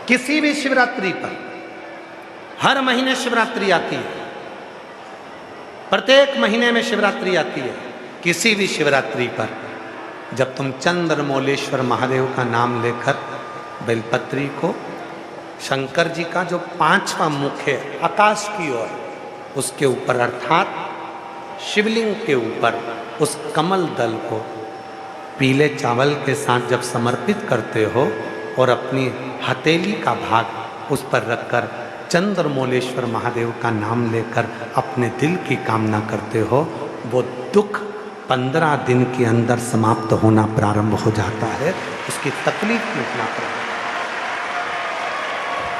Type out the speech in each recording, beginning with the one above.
किसी भी शिवरात्रि पर, हर महीने शिवरात्रि आती है, प्रत्येक महीने में शिवरात्रि आती है, किसी भी शिवरात्रि पर जब तुम चंद्रमौलेश्वर महादेव का नाम लेकर बेलपत्री को, शंकर जी का जो 5वां मुख है आकाश की ओर, उसके ऊपर अर्थात शिवलिंग के ऊपर उस कमल दल को पीले चावल के साथ जब समर्पित करते हो और अपनी हथेली का भाग उस पर रखकर चंद्रमौलेश्वर महादेव का नाम लेकर अपने दिल की कामना करते हो, वो दुख 15 दिन के अंदर समाप्त होना प्रारंभ हो जाता है, उसकी तकलीफ मिटना प्रारंभ।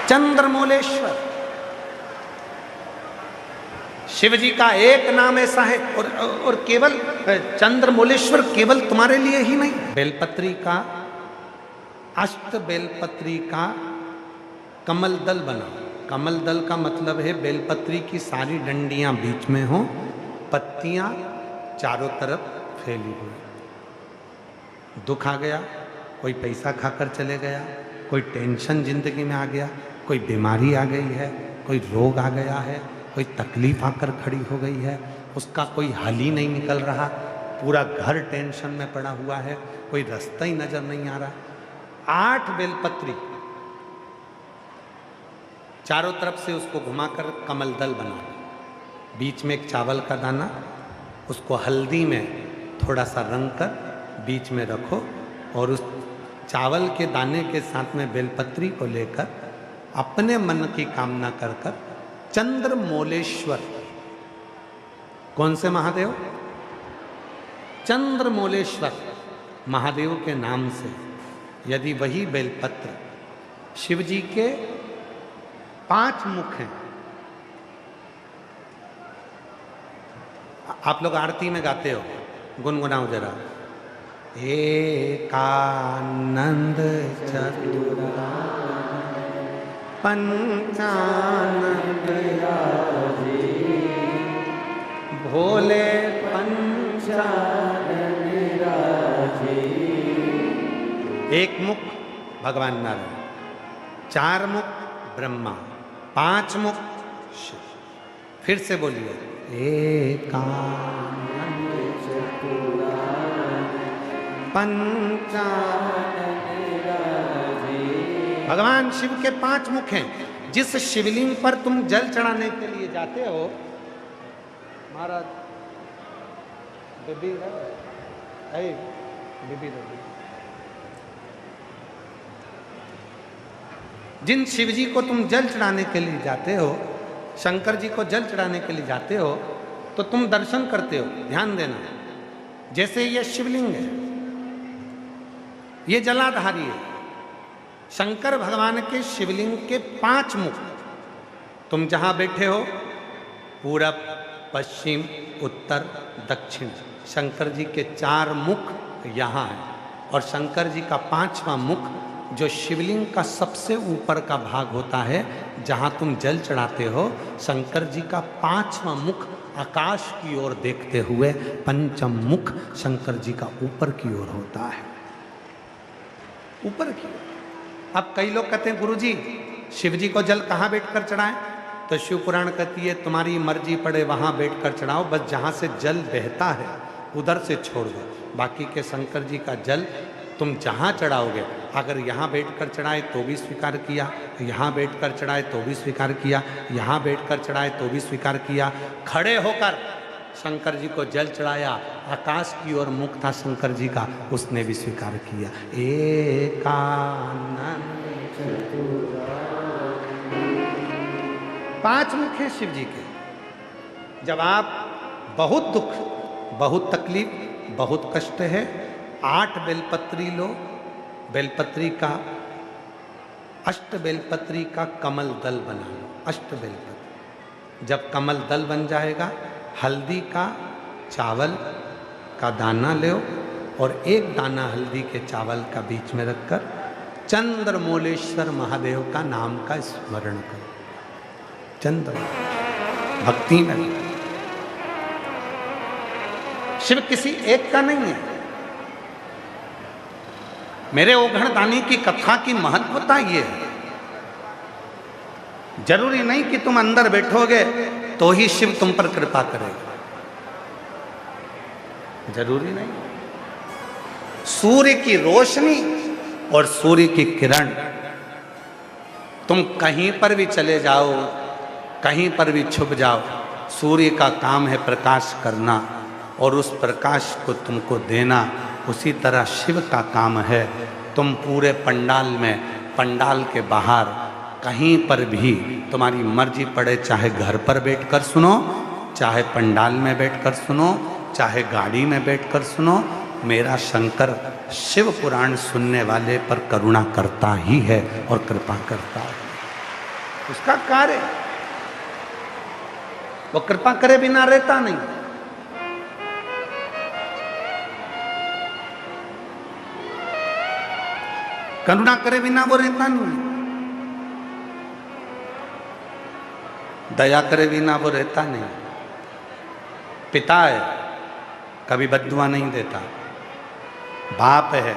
चंद्रमौलेश्वर शिव जी का एक नाम ऐसा है, और केवल चंद्रमौलेश्वर केवल तुम्हारे लिए ही नहीं, बेलपत्री का, अष्ट बेलपत्री का कमल दल बनाओ। कमल दल का मतलब है बेलपत्री की सारी डंडियां बीच में हो, पत्तियां चारों तरफ फैली हुई। दुख आ गया, कोई पैसा खाकर चले गया, कोई टेंशन जिंदगी में आ गया, कोई बीमारी आ गई है, कोई रोग आ गया है, कोई तकलीफ आकर खड़ी हो गई है, उसका कोई हल ही नहीं निकल रहा, पूरा घर टेंशन में पड़ा हुआ है, कोई रास्ता ही नजर नहीं आ रहा। 8 बेलपत्री चारों तरफ से उसको घुमाकर कमल दल बना लो, बीच में एक चावल का दाना, उसको हल्दी में थोड़ा सा रंग कर बीच में रखो, और उस चावल के दाने के साथ में बेलपत्री को लेकर अपने मन की कामना कर कर चंद्रमौलेश्वर, कौन से महादेव? चंद्रमौलेश्वर महादेव के नाम से यदि वही बेलपत्र, शिव जी के 5 मुख हैं। आप लोग आरती में गाते हो, गुनगुनाओ जरा। एकानंद चतुरा पंचानंद भोले पंचानन राजे। एक मुख भगवान नारायण, 4 मुख ब्रह्मा, 5 मुख शिव। फिर से बोलिए, एकानंद चतुरा पंचानन राजे। भगवान शिव के 5 मुख हैं। जिस शिवलिंग पर तुम जल चढ़ाने के लिए जाते हो, महाराज बीबी जिन शिव जी को तुम जल चढ़ाने के लिए जाते हो, शंकर जी को जल चढ़ाने के लिए जाते हो, तो तुम दर्शन करते हो। ध्यान देना, जैसे ये शिवलिंग है, ये जलाधारी है। शंकर भगवान के शिवलिंग के 5 मुख, तुम जहां बैठे हो, पूरब, पश्चिम, उत्तर, दक्षिण, शंकर जी के 4 मुख यहाँ है। और शंकर जी का 5वां मुख जो शिवलिंग का सबसे ऊपर का भाग होता है, जहाँ तुम जल चढ़ाते हो, शंकर जी का 5वां मुख आकाश की ओर देखते हुए 5म मुख शंकर जी का ऊपर की ओर होता है, ऊपर की ओर। अब कई लोग कहते हैं गुरुजी शिव जी को जल कहाँ बैठकर चढ़ाएं? तो शिव पुराण कहती है तुम्हारी मर्जी पड़े वहाँ बैठकर चढ़ाओ, बस जहाँ से जल बहता है उधर से छोड़ दो। बाकी के शंकर जी का जल तुम जहाँ चढ़ाओगे, अगर यहाँ बैठकर चढ़ाए तो भी स्वीकार किया, यहाँ बैठकर चढ़ाए तो भी स्वीकार किया, यहाँ बैठकर चढ़ाए तो भी स्वीकार किया। खड़े होकर शंकर जी को जल चढ़ाया, आकाश की ओर मुख था शंकर जी का, उसने भी स्वीकार किया। एकानंद 5 मुख है शिव जी के। जब आप बहुत दुख, बहुत तकलीफ, बहुत कष्ट है, 8 बेलपत्री लो, बेलपत्री का, अष्ट बेलपत्री का कमल दल बना लो। अष्ट बेलपत्री, जब कमल दल बन जाएगा, हल्दी का चावल का दाना लो और 1 दाना हल्दी के चावल का बीच में रखकर चंद्रमौलेश्वर महादेव का नाम का स्मरण करो। चंद्र भक्ति में, शिव किसी एक का नहीं है। मेरे ओघड़ दानी की कथा की महत्वता ये है, जरूरी नहीं कि तुम अंदर बैठोगे तो ही शिव तुम पर कृपा करेगा, जरूरी नहीं। सूर्य की रोशनी और सूर्य की किरण, तुम कहीं पर भी चले जाओ, कहीं पर भी छुप जाओ, सूर्य का काम है प्रकाश करना और उस प्रकाश को तुमको देना। उसी तरह शिव का काम है, तुम पूरे पंडाल में, पंडाल के बाहर, कहीं पर भी तुम्हारी मर्जी पड़े, चाहे घर पर बैठकर सुनो, चाहे पंडाल में बैठकर सुनो, चाहे गाड़ी में बैठकर सुनो, मेरा शंकर शिव पुराण सुनने वाले पर करुणा करता ही है और कृपा करता है। उसका कार्य, वो कृपा करे बिना रहता नहीं। करुणा करे बिना वो रहता नहीं, दया करे बिना वो रहता नहीं। पिता है, कभी बद्दुआ नहीं देता, बाप है,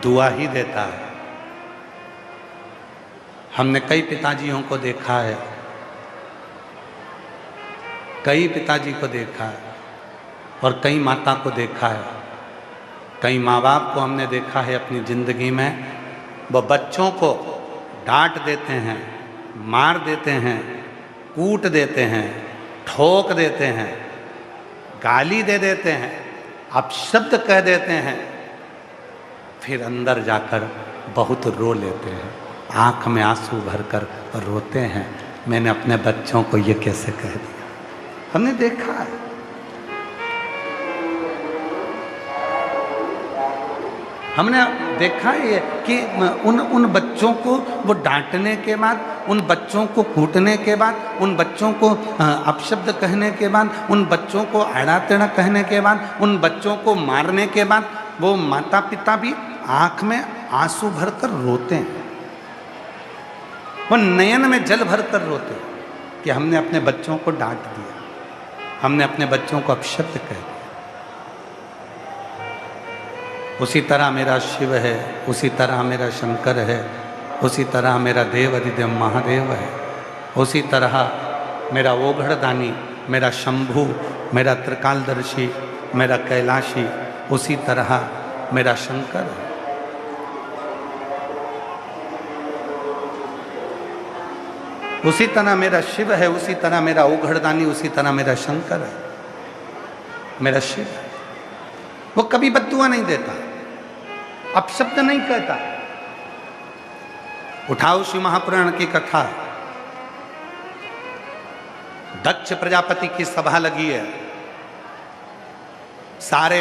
दुआ ही देता है। हमने कई पिताजियों को देखा है, कई पिताजी को देखा है और कई माता को देखा है, कई माँ बाप को हमने देखा है अपनी ज़िंदगी में। वो बच्चों को डांट देते हैं, मार देते हैं, कूट देते हैं, ठोक देते हैं, गाली दे देते हैं, अपशब्द कह देते हैं, फिर अंदर जाकर बहुत रो लेते हैं, आँख में आंसू भरकर रोते हैं, मैंने अपने बच्चों को ये कैसे कह दिया। हमने देखा है। हमने देखा है कि उन बच्चों को वो डांटने के बाद, उन बच्चों को कूटने के बाद, उन बच्चों को अपशब्द कहने के बाद, उन बच्चों को आड़ा टेढ़ा कहने के बाद, उन बच्चों को मारने के बाद वो माता पिता भी आँख में आंसू भरकर रोते हैं, वो नयन में जल भरकर रोते हैं कि हमने अपने बच्चों को डांट दिया, हमने अपने बच्चों को अपशब्द कह दिया। उसी तरह मेरा शिव है, उसी तरह मेरा शंकर है, उसी तरह मेरा देव अधिदेव महादेव है, उसी तरह मेरा ओघड़दानी, मेरा शंभु, मेरा त्रिकालदर्शी, मेरा कैलाशी, उसी तरह मेरा शंकर है। उसी तरह मेरा शिव है, उसी तरह मेरा ओघड़दानी, उसी तरह मेरा शंकर है, मेरा शिव है। वो कभी बद्दुआ नहीं देता, अपशब्द नहीं कहता। उठाओ शिव महापुराण की कथा, दक्ष प्रजापति की सभा लगी है, सारे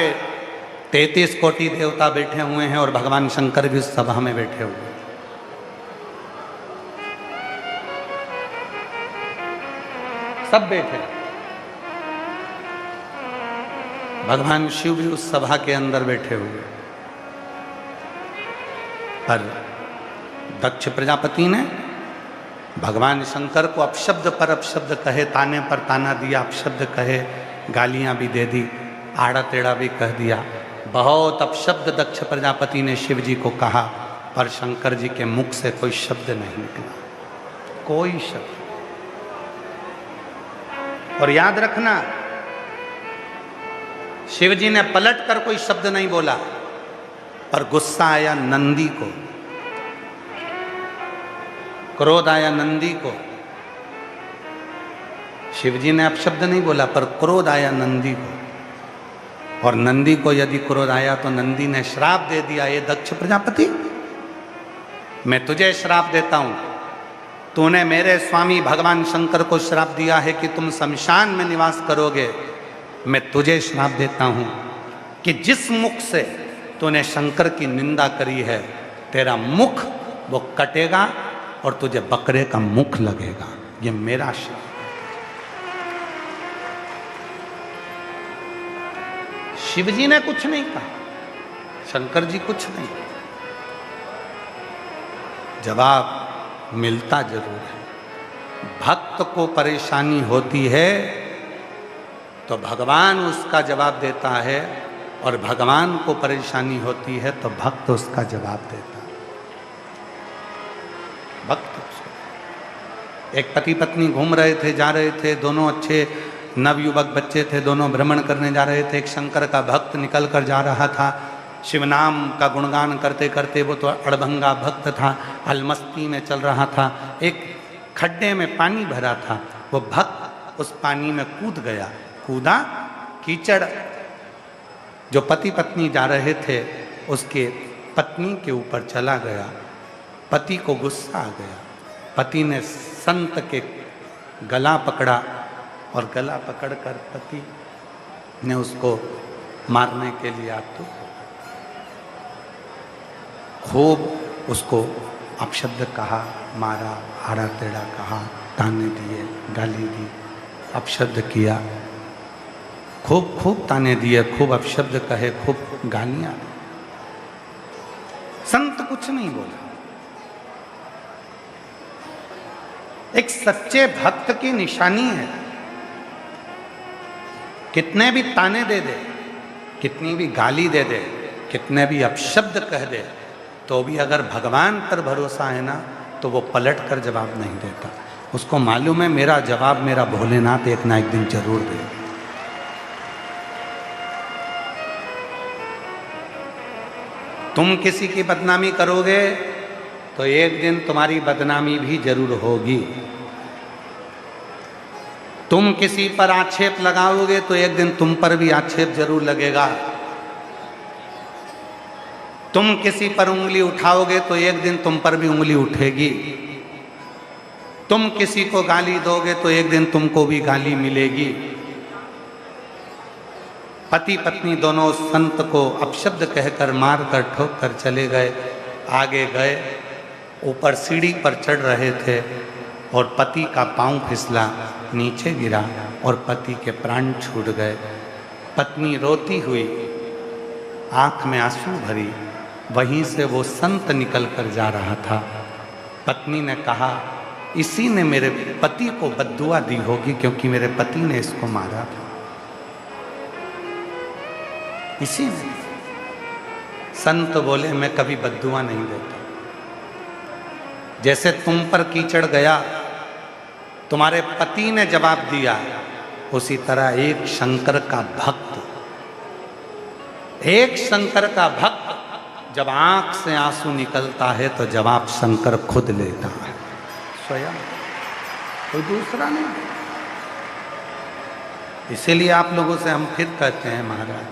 33 कोटि देवता बैठे हुए हैं और भगवान शंकर भी उस सभा में बैठे हुए हैं। सब बैठे, भगवान शिव भी उस सभा के अंदर बैठे हुए। पर दक्ष प्रजापति ने भगवान शंकर को अपशब्द पर अपशब्द कहे, ताने पर ताना दिया, अपशब्द कहे, गालियां भी दे दी, आड़ा टेढ़ा भी कह दिया, बहुत अपशब्द दक्ष प्रजापति ने शिव जी को कहा, पर शंकर जी के मुख से कोई शब्द नहीं निकला, कोई शब्द। और याद रखना, शिव जी ने पलट कर कोई शब्द नहीं बोला, पर गुस्सा आया नंदी को, क्रोध आया नंदी को। शिव जी ने अपशब्द नहीं बोला, पर क्रोध आया नंदी को। और नंदी को यदि क्रोध आया तो नंदी ने श्राप दे दिया, ये दक्ष प्रजापति, मैं तुझे श्राप देता हूं, तूने मेरे स्वामी भगवान शंकर को श्राप दिया है कि तुम शमशान में निवास करोगे। मैं तुझे श्राप देता हूं कि जिस मुख से तूने शंकर की निंदा करी है, तेरा मुख वो कटेगा और तुझे बकरे का मुख लगेगा। ये मेरा श्राप। शिव जी ने कुछ नहीं कहा, शंकर जी कुछ नहीं, जवाब मिलता जरूर है। भक्त को परेशानी होती है तो भगवान उसका जवाब देता है, और भगवान को परेशानी होती है तो भक्त उसका जवाब देता है। भक्त उसको। एक पति पत्नी घूम रहे थे, जा रहे थे, दोनों अच्छे नवयुवक बच्चे थे, दोनों भ्रमण करने जा रहे थे। एक शंकर का भक्त निकल कर जा रहा था, शिव नाम का गुणगान करते करते। वो तो अड़भंगा भक्त था, अलमस्ती में चल रहा था। एक खड्डे में पानी भरा था, वो भक्त उस पानी में कूद गया। कूदा, कीचड़ जो पति पत्नी जा रहे थे उसके पत्नी के ऊपर चला गया। पति को गुस्सा आ गया। पति ने संत के गला पकड़ा और गला पकड़कर पति ने उसको मारने के लिए आतुर हो। खूब उसको अपशब्द कहा, मारा, आड़ा टेढ़ा कहा, ताने दिए, गाली दी, अपशब्द किया, खूब खूब ताने दिए, खूब अपशब्द कहे, खूब गालियां दी। संत कुछ नहीं बोला। एक सच्चे भक्त की निशानी है, कितने भी ताने दे दे, कितनी भी गाली दे दे, कितने भी अपशब्द कह दे, तो भी अगर भगवान पर भरोसा है ना, तो वो पलट कर जवाब नहीं देता। उसको मालूम है मेरा जवाब मेरा भोलेनाथ एक ना एक दिन जरूर दे। तुम किसी की बदनामी करोगे तो एक दिन तुम्हारी बदनामी भी जरूर होगी। तुम किसी पर आक्षेप लगाओगे तो एक दिन तुम पर भी आक्षेप जरूर लगेगा। तुम किसी पर उंगली उठाओगे तो एक दिन तुम पर भी उंगली उठेगी। तुम किसी को गाली दोगे तो एक दिन तुमको भी गाली मिलेगी। पति पत्नी दोनों संत को अपशब्द कहकर मार कर ठोक कर चले गए। आगे गए, ऊपर सीढ़ी पर चढ़ रहे थे और पति का पांव फिसला, नीचे गिरा और पति के प्राण छूट गए। पत्नी रोती हुई, आंख में आंसू भरी, वहीं से वो संत निकल कर जा रहा था। पत्नी ने कहा इसी ने मेरे पति को बद्दुआ दी होगी, क्योंकि मेरे पति ने इसको मारा था। इसी ने। संत बोले मैं कभी बद्दुआ नहीं देता। जैसे तुम पर कीचड़ गया, तुम्हारे पति ने जवाब दिया, उसी तरह एक शंकर का भक्त, एक शंकर का भक्त जब आंख से आंसू निकलता है तो जवाब शंकर खुद लेता है, स्वयं, कोई दूसरा नहीं। इसीलिए आप लोगों से हम फिर कहते हैं महाराज,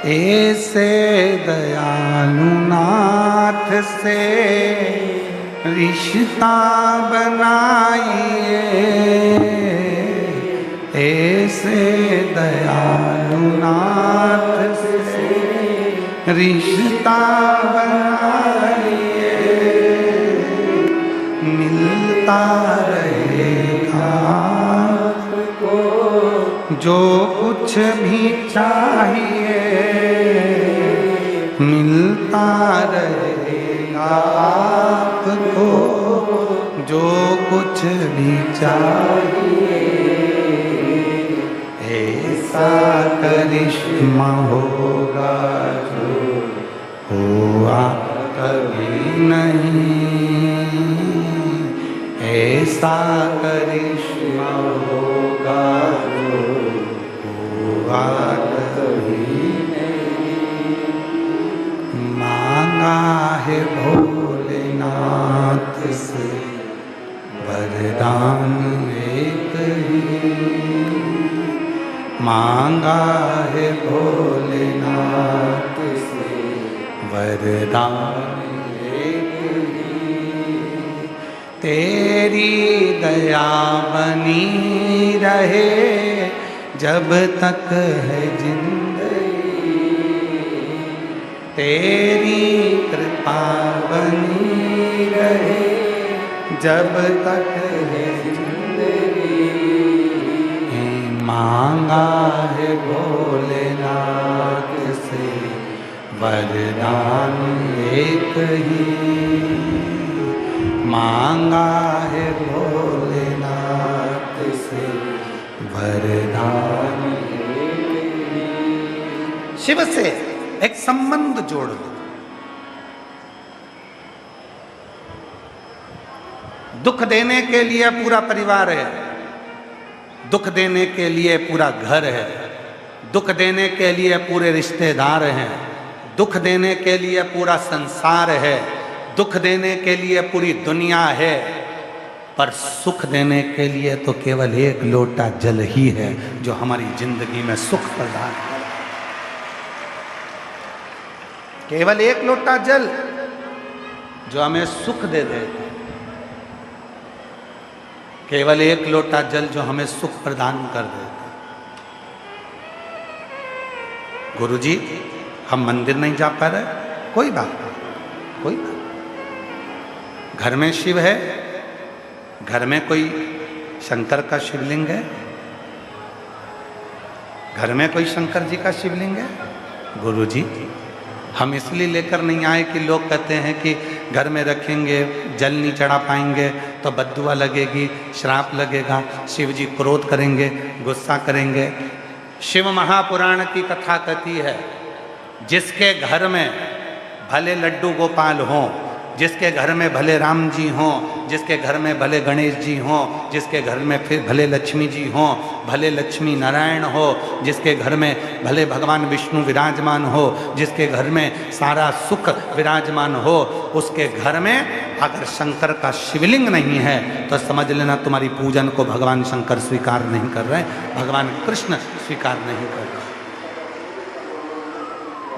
ऐसे दयालु नाथ से रिश्ता बनाइए, ऐसे दयालु नाथ से रिश्ता बनाइए, मिलता रहेगा आपको जो कुछ भी चाहिए, मिलता रहेगा आपको जो कुछ भी चाहिए। ऐसा करिश्मा होगा जो हुआ कभी नहीं, ऐसा करिश्मा होगा जो हुआ कभी नहीं। मांगा है भोलेनाथ से वरदान एक ही, मांगा है भोलेनाथ से वरदान एक ही। तेरी दया बनी रहे जब तक है जिंदगी, तेरी कृपा बनी रहे जब तक है जिंदगी। मांगा है भोलेनाथ से वरदान एक ही, मांगा है भोलेनाथ से वरदान एक ही। शिव से एक संबंध जोड़ लो। दुख देने के लिए पूरा परिवार है, दुख देने के लिए पूरा घर है, दुख देने के लिए पूरे रिश्तेदार हैं, दुख देने के लिए पूरा संसार है, दुख देने के लिए पूरी दुनिया है, पर सुख देने के लिए तो केवल एक लोटा जल ही है जो हमारी जिंदगी में सुख प्रदान करे। केवल एक लोटा जल जो हमें सुख दे दे, केवल एक लोटा जल जो हमें सुख प्रदान कर दे। गुरुजी, हम मंदिर नहीं जा पा रहे, कोई बात नहीं, कोई बात। घर में शिव है, घर में कोई शंकर का शिवलिंग है, घर में कोई शंकर जी का शिवलिंग है। गुरुजी, हम इसलिए लेकर नहीं आए कि लोग कहते हैं कि घर में रखेंगे जल नहीं चढ़ा पाएंगे तो बद्दुआ लगेगी, श्राप लगेगा, शिव जी क्रोध करेंगे, गुस्सा करेंगे। शिव महापुराण की कथा कहती है, जिसके घर में भले लड्डू गोपाल हों, जिसके घर में भले राम जी हों, जिसके घर में भले गणेश जी हों, जिसके घर में फिर भले लक्ष्मी जी हों, भले लक्ष्मी नारायण हो, जिसके घर में भले भगवान विष्णु विराजमान हो, जिसके घर में सारा सुख विराजमान हो, उसके घर में अगर शंकर का शिवलिंग नहीं है तो समझ लेना तुम्हारी पूजन को भगवान शंकर स्वीकार नहीं कर रहे, भगवान कृष्ण स्वीकार नहीं कर रहे,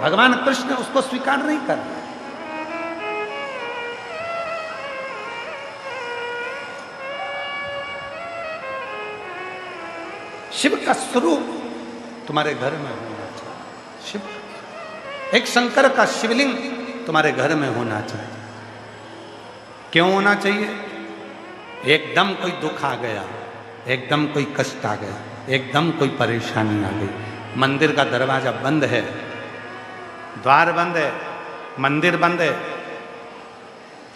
भगवान कृष्ण उसको स्वीकार नहीं कर रहे। शिव का स्वरूप तुम्हारे घर में होना चाहिए। शिव, एक शंकर का शिवलिंग तुम्हारे घर में होना चाहिए। क्यों होना चाहिए? एकदम कोई दुख आ गया, एकदम कोई कष्ट आ गया, एकदम कोई परेशानी आ गई, मंदिर का दरवाजा बंद है, द्वार बंद है, मंदिर बंद है,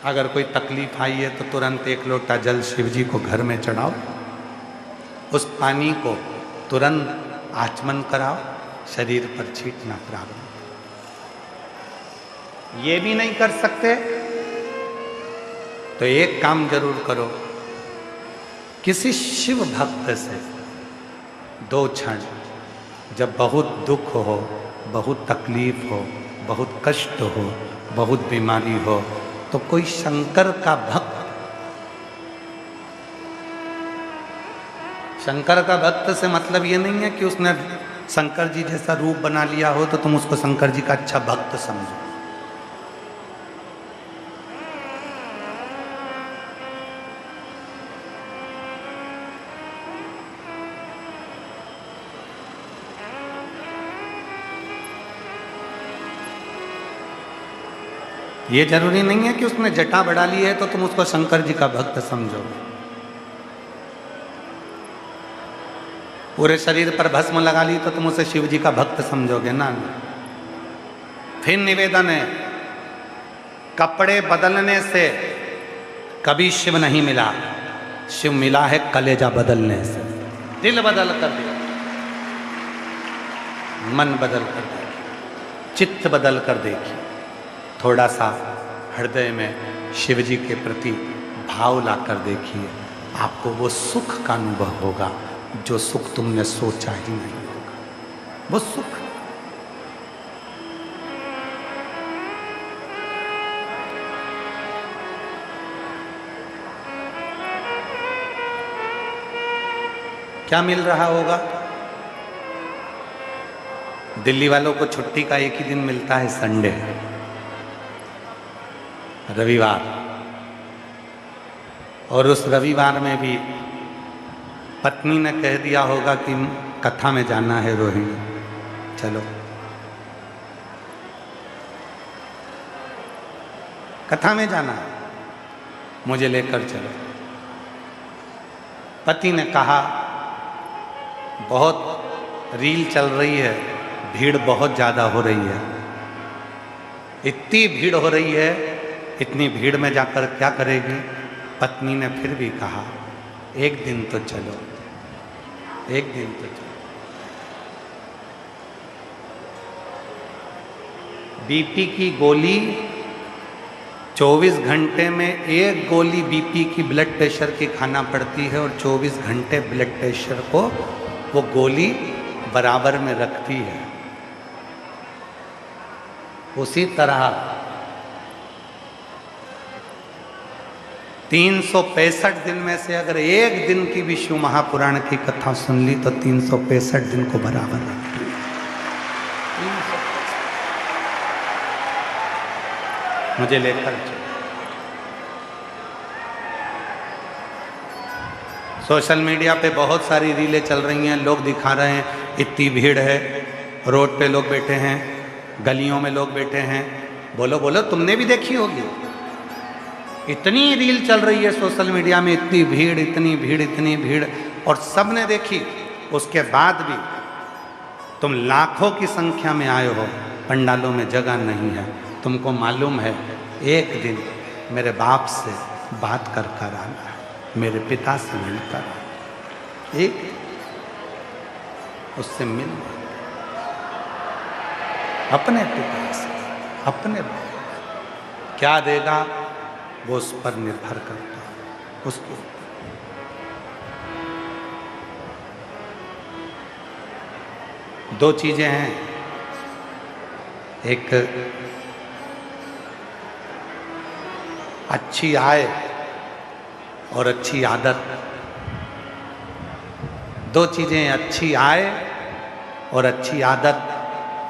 अगर कोई तकलीफ आई है तो तुरंत एक लोटा जल शिव जी को घर में चढ़ाओ, उस पानी को तुरंत आचमन कराओ, शरीर पर छींटना प्रारंभ। ये भी नहीं कर सकते तो एक काम जरूर करो, किसी शिव भक्त से 2 क्षण, जब बहुत दुख हो, बहुत तकलीफ हो, बहुत कष्ट हो, बहुत बीमारी हो, तो कोई शंकर का भक्त, शंकर का भक्त से मतलब ये नहीं है कि उसने शंकर जी जैसा रूप बना लिया हो तो तुम उसको शंकर जी का अच्छा भक्त समझो। ये जरूरी नहीं है कि उसने जटा बढ़ा ली है तो तुम उसको शंकर जी का भक्त समझो। पूरे शरीर पर भस्म लगा ली तो तुम उसे शिव जी का भक्त समझोगे ना। फिर निवेदन है, कपड़े बदलने से कभी शिव नहीं मिला, शिव मिला है कलेजा बदलने से। दिल बदल कर दिया, मन बदल कर देखिए, चित्त बदल कर देखिए, थोड़ा सा हृदय में शिव जी के प्रति भाव ला कर देखिए, आपको वो सुख का अनुभव होगा जो सुख तुमने सोचा ही नहीं होगा। वो सुख क्या मिल रहा होगा? दिल्ली वालों को छुट्टी का एक ही दिन मिलता है, संडे, रविवार, और उस रविवार में भी पत्नी ने कह दिया होगा कि कथा में जाना है रोहिणी, चलो कथा में जाना है, मुझे लेकर चलो। पति ने कहा बहुत रील चल रही है, भीड़ बहुत ज़्यादा हो रही है, इतनी भीड़ हो रही है, इतनी भीड़ में जाकर क्या करेगी? पत्नी ने फिर भी कहा एक दिन तो चलो, एक दिन तो चलो। बीपी की गोली 24 घंटे में एक गोली बीपी की ब्लड प्रेशर की खाना पड़ती है और 24 घंटे ब्लड प्रेशर को वो गोली बराबर में रखती है। उसी तरह 365 दिन में से अगर एक दिन की भी शिव महापुराण की कथा सुन ली तो 365 दिन को बराबर रखती है। मुझे लेकर चलो। सोशल मीडिया पे बहुत सारी रीलें चल रही हैं, लोग दिखा रहे हैं इतनी भीड़ है, रोड पे लोग बैठे हैं, गलियों में लोग बैठे हैं। बोलो बोलो, तुमने भी देखी होगी। इतनी रील चल रही है सोशल मीडिया में, इतनी भीड़ इतनी भीड़ इतनी भीड़, और सब ने देखी। उसके बाद भी तुम लाखों की संख्या में आए हो, पंडालों में जगह नहीं है। तुमको मालूम है एक दिन मेरे बाप से बात कर कर आना है, मेरे पिता से मिलकर, एक उससे मिल, अपने पिता से, अपने क्या देगा वो उस पर निर्भर करता है। उसको दो चीजें हैं, एक अच्छी आय और अच्छी आदत। दो चीजें, अच्छी आय और अच्छी आदत,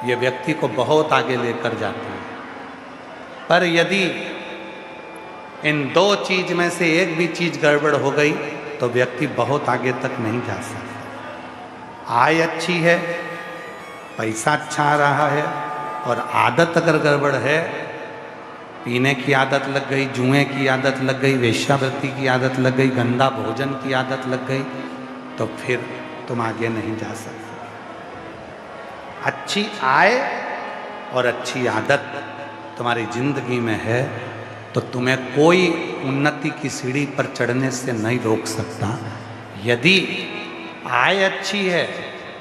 ये व्यक्ति को बहुत आगे लेकर जाती है। पर यदि इन दो चीज में से एक भी चीज गड़बड़ हो गई तो व्यक्ति बहुत आगे तक नहीं जा सकता। आय अच्छी है, पैसा अच्छा आ रहा है, और आदत अगर गड़बड़ है, पीने की आदत लग गई, जुए की आदत लग गई, वेश्यावृत्ति की आदत लग गई, गंदा भोजन की आदत लग गई, तो फिर तुम आगे नहीं जा सकते। अच्छी आय और अच्छी आदत तुम्हारी जिंदगी में है तो तुम्हें कोई उन्नति की सीढ़ी पर चढ़ने से नहीं रोक सकता। यदि आय अच्छी है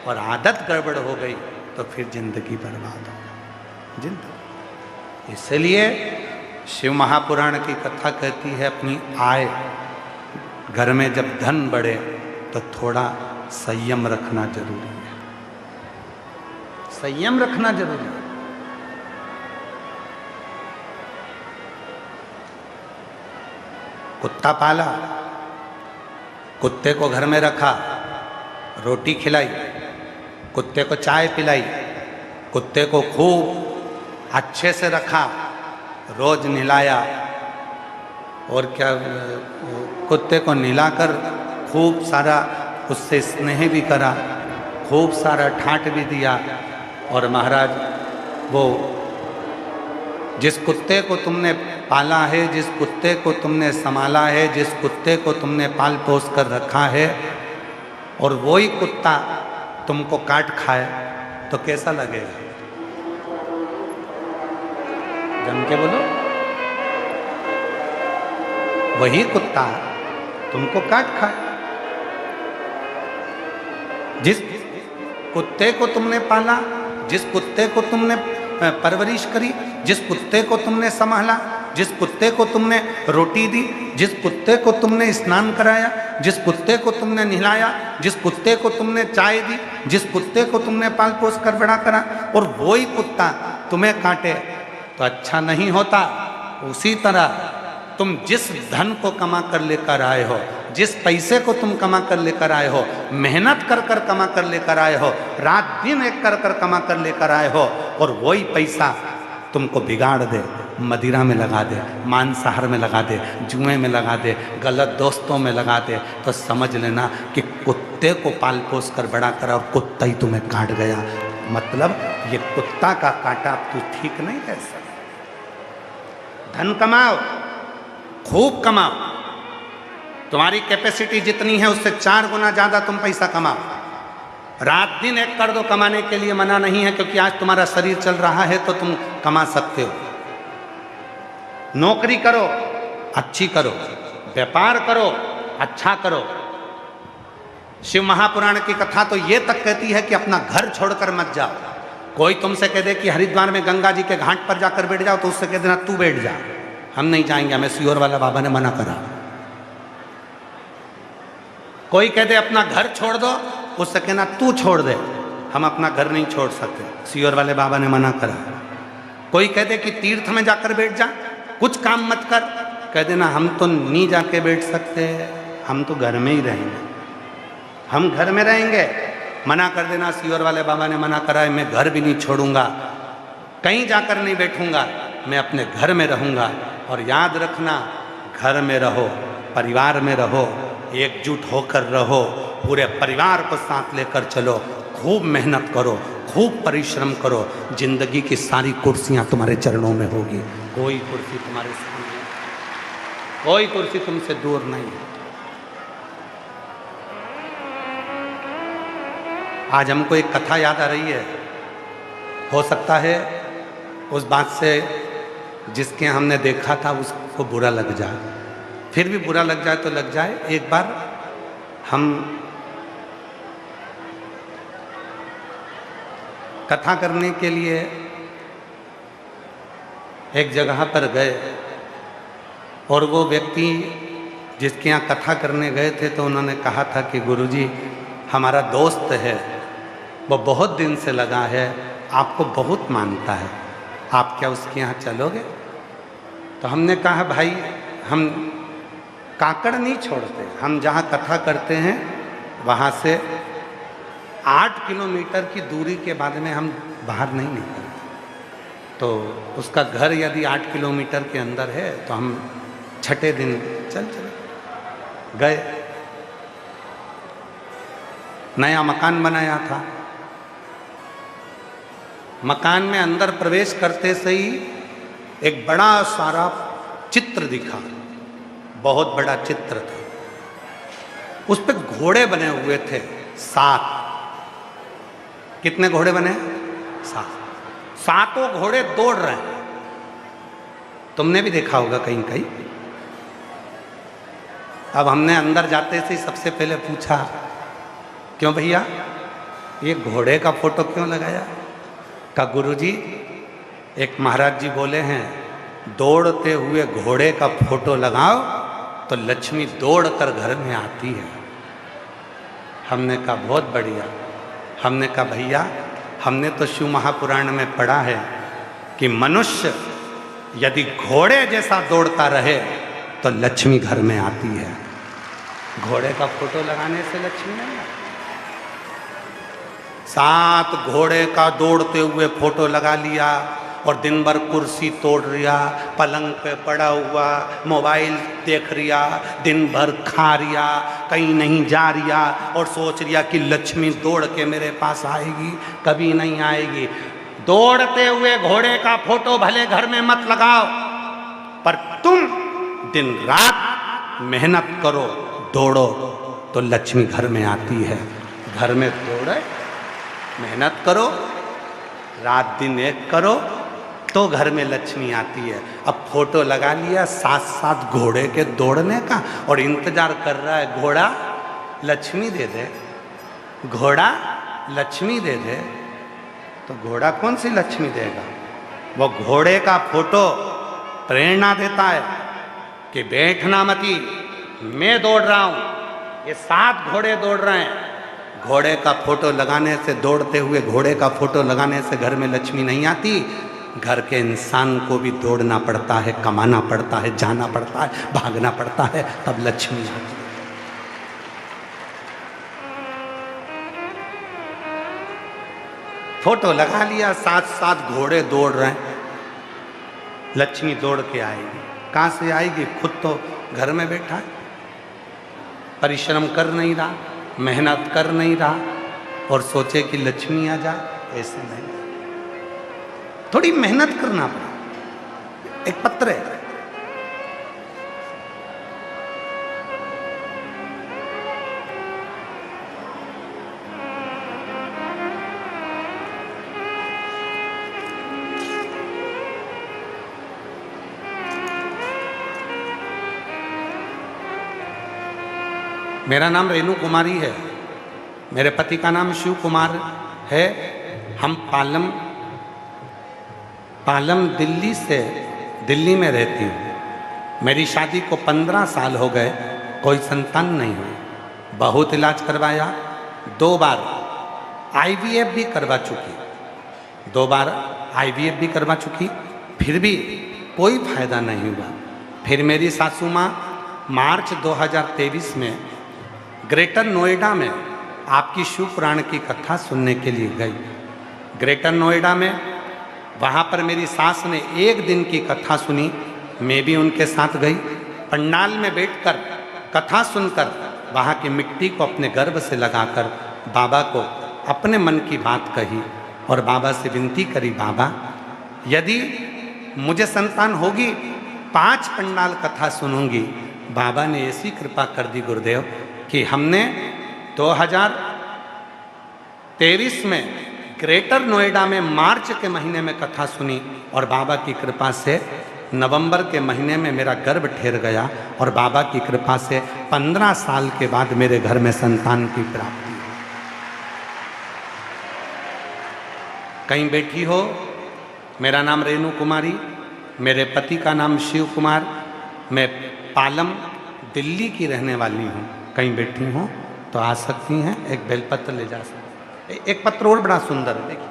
और आदत गड़बड़ हो गई तो फिर जिंदगी बर्बाद हो जिंदगी। इसलिए शिव महापुराण की कथा कहती है अपनी आय, घर में जब धन बढ़े तो थोड़ा संयम रखना जरूरी है, संयम रखना जरूरी है। कुत्ता पाला, कुत्ते को घर में रखा, रोटी खिलाई, कुत्ते को चाय पिलाई, कुत्ते को खूब अच्छे से रखा, रोज नहलाया, और क्या, कुत्ते को नहलाकर खूब सारा उससे स्नेह भी करा, खूब सारा ठाट भी दिया। और महाराज, वो जिस कुत्ते को तुमने पाला है, जिस कुत्ते को तुमने संभाला है, जिस कुत्ते को तुमने पाल पोस कर रखा है, और वही कुत्ता तुमको काट खाए तो कैसा लगेगा? जम के बोलो। वही कुत्ता तुमको काट खाए। जिस कुत्ते को तुमने पाला, जिस कुत्ते को तुमने परवरिश करी, जिस कुत्ते को तुमने संभाला, जिस कुत्ते को तुमने रोटी दी, जिस कुत्ते को तुमने स्नान कराया, जिस कुत्ते को तुमने नहलाया, जिस कुत्ते को तुमने चाय दी, जिस कुत्ते को तुमने पाल पोस कर बड़ा करा, और वही कुत्ता तुम्हें काटे तो अच्छा नहीं होता। उसी तरह तुम जिस धन को कमा कर लेकर आए हो, जिस पैसे को तुम कमा कर लेकर आए हो, मेहनत कर कर कमा कर लेकर आए हो, रात दिन एक कर कर कमा कर लेकर आए हो, और वही पैसा तुमको बिगाड़ दे, मदिरा में लगा दे, मांसाहार में लगा दे, जुए में लगा दे, गलत दोस्तों में लगा दे, तो समझ लेना कि कुत्ते को पाल पोस कर बड़ा करा और कुत्ता ही तुम्हें काट गया। मतलब ये कुत्ता का काटा तू ठीक नहीं कह सकता। धन कमाओ, खूब कमाओ, तुम्हारी कैपेसिटी जितनी है उससे 4 गुना ज्यादा तुम पैसा कमाओ। रात दिन एक कर दो, कमाने के लिए मना नहीं है, क्योंकि आज तुम्हारा शरीर चल रहा है तो तुम कमा सकते हो। नौकरी करो, अच्छी करो, व्यापार करो, अच्छा करो। शिव महापुराण की कथा तो ये तक कहती है कि अपना घर छोड़कर मत जाओ, कोई तुमसे कह दे कि हरिद्वार में गंगा जी के घाट पर जाकर बैठ जाओ, तो उससे कह देना तू बैठ जा, हम नहीं जाएंगे, हमें सियोर वाला बाबा ने मना करा। कोई कह दे अपना घर छोड़ दो, उससे कहना तू छोड़ दे, हम अपना घर नहीं छोड़ सकते, सियोर वाले बाबा ने मना करा। कोई कह दे कि तीर्थ में जाकर बैठ जा, कुछ काम मत कर, कह देना हम तो नहीं जाके बैठ सकते, हम तो घर में ही रहेंगे, हम घर में रहेंगे। मना कर देना सियोर वाले बाबा ने मना करा है, मैं घर भी नहीं छोड़ूंगा, कहीं जाकर नहीं बैठूंगा, मैं अपने घर में रहूंगा। और याद रखना, घर में रहो, परिवार में रहो, एकजुट होकर रहो, पूरे परिवार को साथ लेकर चलो, खूब मेहनत करो, खूब परिश्रम करो, जिंदगी की सारी कुर्सियां तुम्हारे चरणों में होगी, कोई कुर्सी तुम्हारे सामने, कोई कुर्सी तुमसे दूर नहीं है। आज हमको एक कथा याद आ रही है, हो सकता है उस बात से जिसके हमने देखा था उसको बुरा लग जाए, फिर भी बुरा लग जाए तो लग जाए। एक बार हम कथा करने के लिए एक जगह पर गए, और वो व्यक्ति जिसके यहाँ कथा करने गए थे, तो उन्होंने कहा था कि गुरुजी हमारा दोस्त है, वो बहुत दिन से लगा है, आपको बहुत मानता है, आप क्या उसके यहाँ चलोगे? तो हमने कहा भाई हम काकड़ नहीं छोड़ते, हम जहाँ कथा करते हैं वहाँ से 8 किलोमीटर की दूरी के बाद में हम बाहर नहीं निकलते। तो उसका घर यदि 8 किलोमीटर के अंदर है तो हम छठे दिन चले गए। नया मकान बनाया था, मकान में अंदर प्रवेश करते से ही एक बड़ा सारा चित्र दिखा, बहुत बड़ा चित्र था, उस पर घोड़े बने हुए थे 7। कितने घोड़े बने? 7। 7 घोड़े दौड़ रहे हैं। तुमने भी देखा होगा कहीं कहीं। अब हमने अंदर जाते से ही सबसे पहले पूछा, क्यों भैया ये घोड़े का फोटो क्यों लगाया? का गुरुजी एक महाराज जी बोले हैं दौड़ते हुए घोड़े का फोटो लगाओ तो लक्ष्मी दौड़कर घर में आती है। हमने कहा बहुत बढ़िया। हमने कहा भैया हमने तो शिव महापुराण में पढ़ा है कि मनुष्य यदि घोड़े जैसा दौड़ता रहे तो लक्ष्मी घर में आती है। घोड़े का फोटो लगाने से लक्ष्मी नहीं आती। 7 घोड़े का दौड़ते हुए फोटो लगा लिया और दिन भर कुर्सी तोड़ रिया, पलंग पे पड़ा हुआ मोबाइल देख रिया, दिन भर खा रिया, कहीं नहीं जा रिया और सोच रिया कि लक्ष्मी दौड़ के मेरे पास आएगी, कभी नहीं आएगी। दौड़ते हुए घोड़े का फोटो भले घर में मत लगाओ, पर तुम दिन रात मेहनत करो, दौड़ो तो लक्ष्मी घर में आती है। घर में दौड़े, मेहनत करो, रात दिन एक करो तो घर में लक्ष्मी आती है। अब फोटो लगा लिया 7 घोड़े के दौड़ने का और इंतजार कर रहा है घोड़ा लक्ष्मी दे दे, घोड़ा लक्ष्मी दे दे। तो घोड़ा कौन सी लक्ष्मी देगा? वो घोड़े का फोटो प्रेरणा देता है कि बैठना मती, मैं दौड़ रहा हूँ, ये 7 घोड़े दौड़ रहे हैं। घोड़े का फोटो लगाने से, दौड़ते हुए घोड़े का फोटो लगाने से घर में लक्ष्मी नहीं आती। घर के इंसान को भी दौड़ना पड़ता है, कमाना पड़ता है, जाना पड़ता है, भागना पड़ता है, तब लक्ष्मी आती है। फोटो लगा लिया, 7 घोड़े दौड़ रहे हैं, लक्ष्मी दौड़ के आएगी। कहाँ से आएगी? खुद तो घर में बैठा है, परिश्रम कर नहीं रहा, मेहनत कर नहीं रहा और सोचे कि लक्ष्मी आ जाए, ऐसे नहीं। थोड़ी मेहनत करना पड़ा। एक पत्र है, मेरा नाम रेणु कुमारी है, मेरे पति का नाम शिव कुमार है। हम पालम पालम दिल्ली में रहती हूँ। मेरी शादी को 15 साल हो गए, कोई संतान नहीं हुई। बहुत इलाज करवाया, 2 बार IVF भी करवा चुकी, 2 बार IVF भी करवा चुकी, फिर भी कोई फायदा नहीं हुआ। फिर मेरी सासू माँ मार्च 2023 में ग्रेटर नोएडा में आपकी शिव पुराण की कथा सुनने के लिए गई। ग्रेटर नोएडा में वहाँ पर मेरी सास ने 1 दिन की कथा सुनी, मैं भी उनके साथ गई। पंडाल में बैठकर कथा सुनकर वहाँ की मिट्टी को अपने गर्भ से लगाकर बाबा को अपने मन की बात कही और बाबा से विनती करी, बाबा यदि मुझे संतान होगी 5 पंडाल कथा सुनूंगी। बाबा ने ऐसी कृपा कर दी गुरुदेव कि हमने 2023 में ग्रेटर नोएडा में मार्च के महीने में कथा सुनी और बाबा की कृपा से नवंबर के महीने में मेरा गर्भ ठहर गया और बाबा की कृपा से 15 साल के बाद मेरे घर में संतान की प्राप्ति। कहीं बैठी हो, मेरा नाम रेणु कुमारी, मेरे पति का नाम शिव कुमार, मैं पालम दिल्ली की रहने वाली हूँ। कहीं बैठी हो तो आ सकती हैं, एक बेलपत्र ले जा सकती। एक पत्र और बड़ा सुंदर है, देखिए।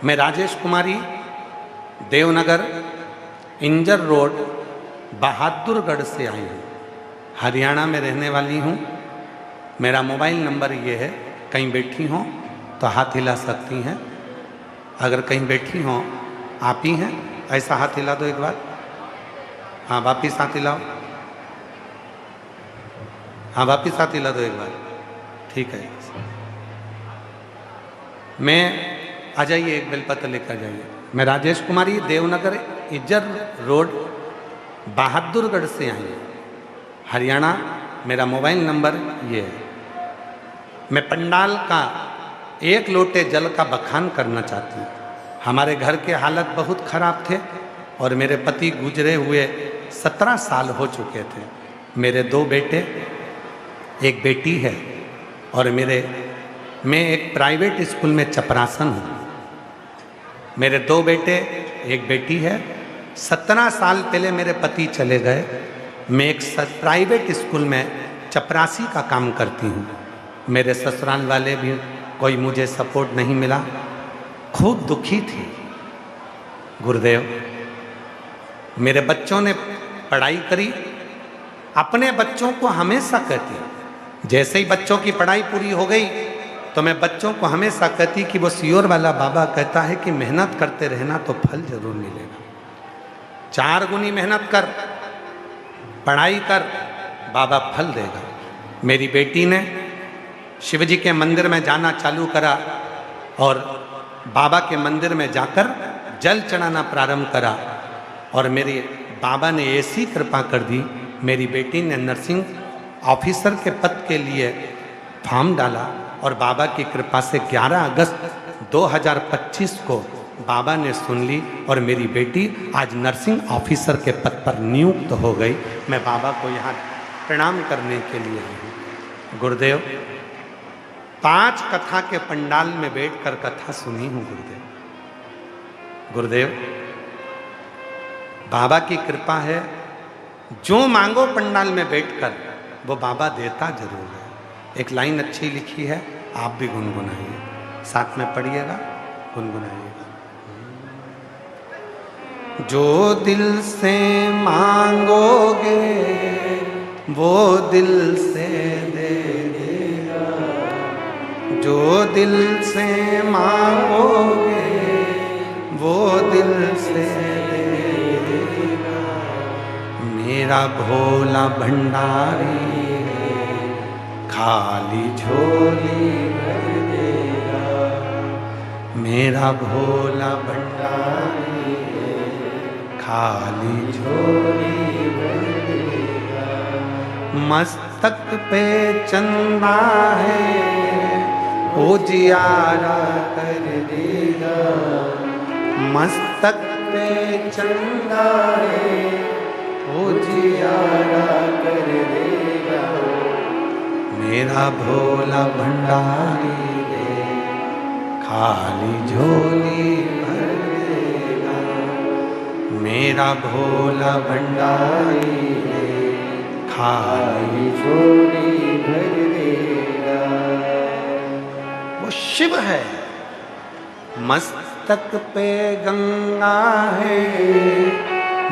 मैं राजेश कुमारी, देवनगर इंजर रोड, बहादुरगढ़ से आई हूँ। हरियाणा में रहने वाली हूँ। मेरा मोबाइल नंबर ये है, कहीं बैठी हों तो हाथ हिला सकती हैं। अगर कहीं बैठी हों, आप ही हैं, ऐसा हाथ हिला दो एक बार। हाँ, वापिस हाथ हिलाओ। हाँ, वापिस हाथ हिला दो एक बार। ठीक है। मैं आ जाइए, एक बेलपत्र लेकर जाइए। मैं राजेश कुमारी, देवनगर इंजर रोड, बहादुरगढ़ से आई हूँ, हरियाणा। मेरा मोबाइल नंबर ये है। मैं पंडाल का 1 लोटे जल का बखान करना चाहती हूँ। हमारे घर के हालत बहुत खराब थे और मेरे पति गुजरे हुए 17 साल हो चुके थे। मेरे 2 बेटे, एक बेटी है और मैं एक प्राइवेट स्कूल में चपरासन हूँ। मेरे 2 बेटे, एक बेटी है। 17 साल पहले मेरे पति चले गए। मैं एक प्राइवेट स्कूल में चपरासी का काम करती हूँ। मेरे ससुराल वाले भी कोई मुझे सपोर्ट नहीं मिला, खूब दुखी थी। गुरुदेव, मेरे बच्चों ने पढ़ाई करी। अपने बच्चों को हमेशा कहती, जैसे ही बच्चों की पढ़ाई पूरी हो गई तो मैं बच्चों को हमेशा कहती कि वो सियोर वाला बाबा कहता है कि मेहनत करते रहना तो फल जरूर मिलेगा। 4 गुनी मेहनत कर, पढ़ाई कर, बाबा फल देगा। मेरी बेटी ने शिवजी के मंदिर में जाना चालू करा और बाबा के मंदिर में जाकर जल चढ़ाना प्रारंभ करा और मेरे बाबा ने ऐसी कृपा कर दी। मेरी बेटी ने नर्सिंग ऑफिसर के पद के लिए फॉर्म डाला और बाबा की कृपा से 11 अगस्त 2025 को बाबा ने सुन ली और मेरी बेटी आज नर्सिंग ऑफिसर के पद पर नियुक्त हो गई। मैं बाबा को यहाँ प्रणाम करने के लिए आई हूँ। गुरुदेव, 5 कथा के पंडाल में बैठकर कथा सुनी हूँ। गुरुदेव, बाबा की कृपा है, जो मांगो पंडाल में बैठकर वो बाबा देता जरूर है। एक लाइन अच्छी लिखी है, आप भी गुनगुनाइए, साथ में पढ़िएगा, गुनगुनाइएगा। जो दिल से मांगोगे वो दिल से दे देगा, जो दिल से मांगोगे वो दिल से दे देगा। मेरा भोला भंडारी है, खाली झोली भर देगा। मेरा भोला भंडारी है, खाली झोली भर देगा। मस्तक पे चंदा है, उजियारा कर देगा। मस्तक पे चंदा है, उजियारा कर देगा, मेरा भोला भंडारी रे खाली झोली भर देगा, मेरा भोला भंडारी रे खाली झोली भर देगा। वो शिव है, मस्तक पे गंगा है,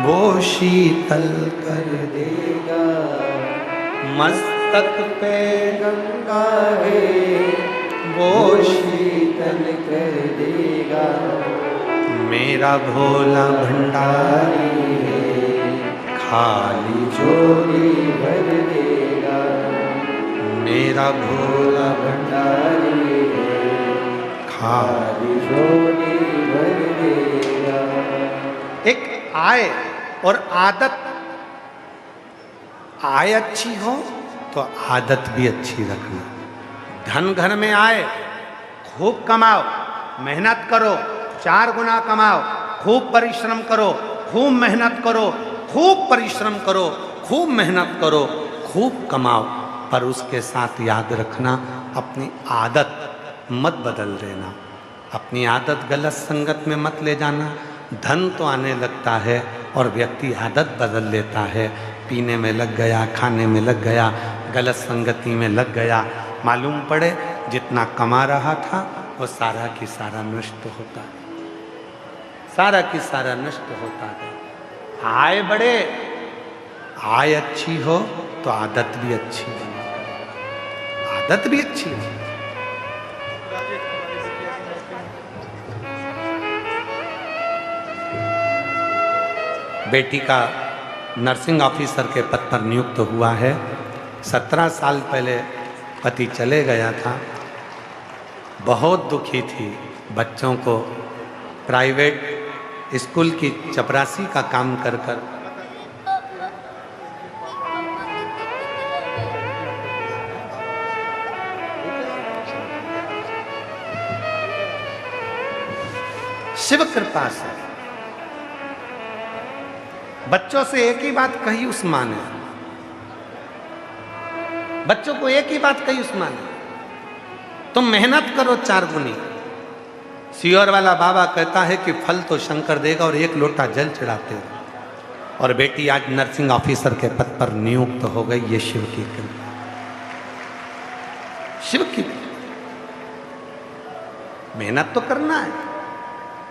वो शीतल कर देगा, मस्तक पे गंगा है, वो शीतल कर देगा, मेरा भोला भंडारी है खाली झोली भर देगा, मेरा भोला भंडारी है खाली झोली भर देगा। एक आय और आदत, आय अच्छी हो तो आदत भी अच्छी रखना। धन घर में आए, खूब कमाओ, मेहनत करो, 4 गुना कमाओ, खूब परिश्रम करो, खूब मेहनत करो, खूब परिश्रम करो, खूब मेहनत करो, खूब कमाओ, पर उसके साथ याद रखना अपनी आदत मत बदल देना, अपनी आदत गलत संगत में मत ले जाना। धन तो आने लगता है और व्यक्ति आदत बदल लेता है, पीने में लग गया, खाने में लग गया, गलत संगति में लग गया, मालूम पड़े जितना कमा रहा था वो सारा की सारा नष्ट होता है, सारा की सारा नष्ट होता है। आय बढ़े, आय अच्छी हो तो आदत भी अच्छी बने, आदत भी अच्छी हो। बेटी का नर्सिंग ऑफिसर के पद पर नियुक्त हुआ है। 17 साल पहले पति चले गया था, बहुत दुखी थी। बच्चों को प्राइवेट स्कूल की चपरासी का काम कर कर शिव कृपा से बच्चों से एक ही बात कही उस माँ ने, बच्चों को एक ही बात कही उस माँ ने, तुम मेहनत करो 4 गुनी। सियोर वाला बाबा कहता है कि फल तो शंकर देगा और 1 लोटा जल चढ़ाते हो। और बेटी आज नर्सिंग ऑफिसर के पद पर नियुक्त हो गई, ये शिव की कृपा, शिव की। मेहनत तो करना है।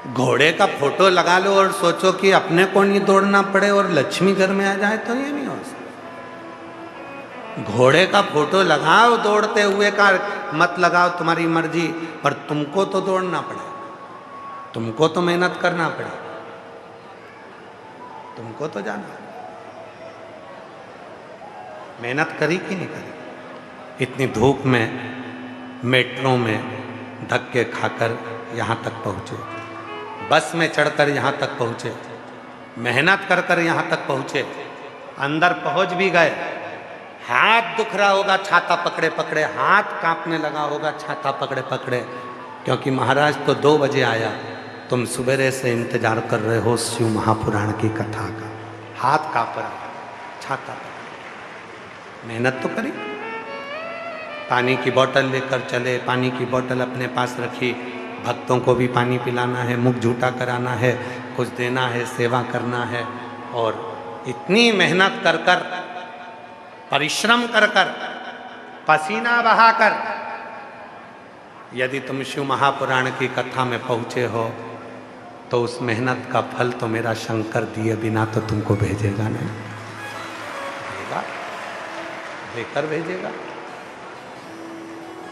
घोड़े का फोटो लगा लो और सोचो कि अपने को नहीं दौड़ना पड़े और लक्ष्मी घर में आ जाए, तो ये नहीं हो सकता। घोड़े का फोटो लगाओ दौड़ते हुए का मत लगाओ, तुम्हारी मर्जी, पर तुमको तो दौड़ना पड़े, तुमको तो मेहनत करना पड़े, तुमको तो जाना। मेहनत करी कि नहीं करी? इतनी धूप में मेट्रो में धक्के खाकर यहाँ तक पहुँचे, बस में चढ़कर यहाँ तक पहुँचे, मेहनत कर कर यहाँ तक पहुँचे, अंदर पहुँच भी गए। हाथ दुख रहा होगा छाता पकड़े पकड़े, हाथ कांपने लगा होगा छाता पकड़े पकड़े, क्योंकि महाराज तो 2 बजे आया, तुम सुबेरे से इंतजार कर रहे हो शिव महापुराण की कथा का। हाथ कांप रहा, छाता पकड़े, मेहनत तो करी। पानी की बोतल लेकर चले, पानी की बोतल अपने पास रखी, भक्तों को भी पानी पिलाना है, मुख झूठा कराना है, कुछ देना है, सेवा करना है। और इतनी मेहनत कर कर, परिश्रम कर कर, पसीना बहाकर यदि तुम शिव महापुराण की कथा में पहुँचे हो तो उस मेहनत का फल तो मेरा शंकर दिए बिना तो तुमको भेजेगा नहीं, भेजेगा, देकर भेजेगा।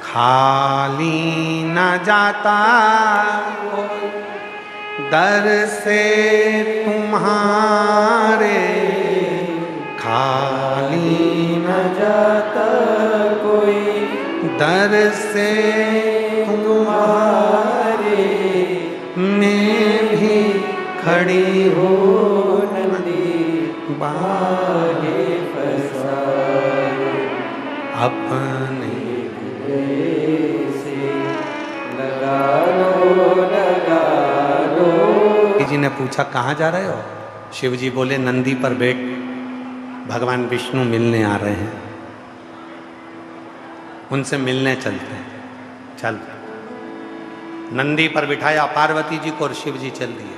खाली न जाता दर से तुम्हारे, खाली न जाता कोई दर से तुम्हारे, मैं भी खड़ी हो नदी बागे फसाए, अपने से लगा लो। जी ने पूछा कहाँ जा रहे हो? शिव जी बोले नंदी पर बैठ भगवान विष्णु मिलने आ रहे हैं, उनसे मिलने चलते हैं। चल, नंदी पर बिठाया पार्वती जी को और शिव जी चल दिए।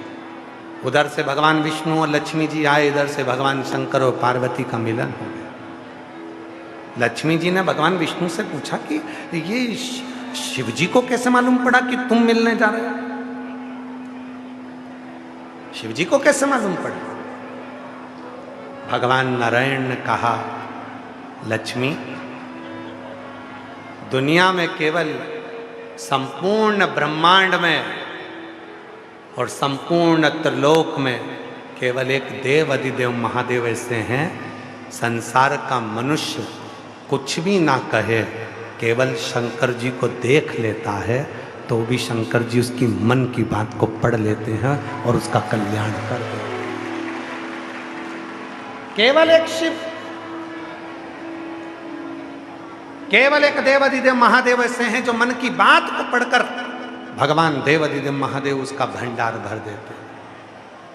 उधर से भगवान विष्णु और लक्ष्मी जी आए, इधर से भगवान शंकर और पार्वती का मिलन हो गया। लक्ष्मी जी ने भगवान विष्णु से पूछा कि ये शिव जी को कैसे मालूम पड़ा कि तुम मिलने जा रहे हो? शिव जी को कैसे मालूम पड़ा? भगवान नारायण ने कहा, लक्ष्मी, दुनिया में केवल संपूर्ण ब्रह्मांड में और संपूर्ण त्रिलोक में केवल एक देव अधिदेव महादेव ऐसे हैं, संसार का मनुष्य कुछ भी ना कहे, केवल शंकर जी को देख लेता है तो भी शंकर जी उसकी मन की बात को पढ़ लेते हैं और उसका कल्याण कर देते हैं। केवल एक शिव, केवल एक देवाधिदेव महादेव ऐसे हैं जो मन की बात को पढ़कर भगवान देवाधिदेव महादेव उसका भंडार भर देते हैं।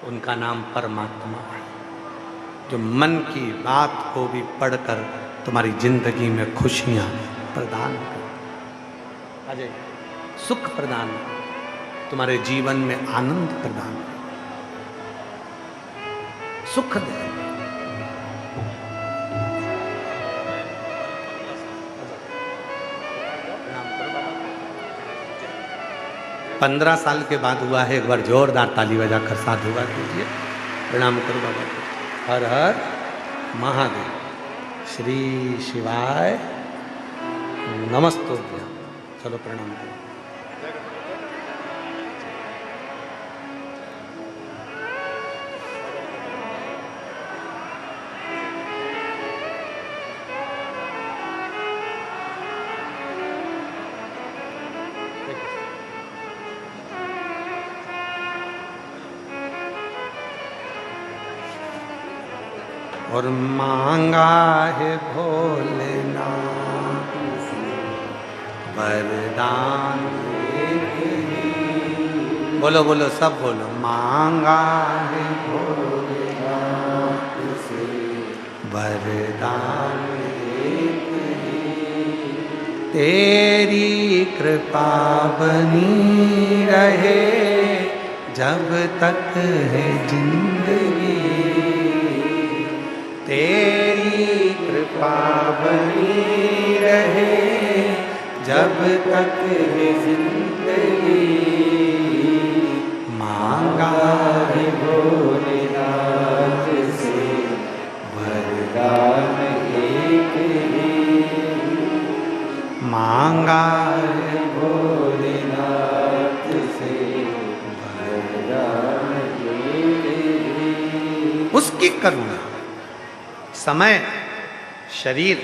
उनका नाम परमात्मा है, जो मन की बात को भी पढ़कर तुम्हारी जिंदगी में खुशियां प्रदान कर, अजय सुख प्रदान, तुम्हारे जीवन में आनंद प्रदान, सुख दे। 15 साल के बाद हुआ है, एक बार जोरदार ताली बजाकर साधुवाद कीजिए, प्रणाम करो बाबा को। हर हर महादेव, श्री शिवाय नमस्तुभ्यं। चलो प्रणाम करो। और मांगा है भोलेनाथ वरदान, बोलो बोलो सब बोलो, मांगा है भोलेनाथ से वरदान, तेरी कृपा बनी रहे जब तक है जिंदगी, तेरी कृपा बनी रहे जब तक है जिंदगी, मांगा है भोलेनाथ से वरदान एक ही, मांगा है भोलेनाथ से वरदान एक ही। उसकी करुणा, समय शरीर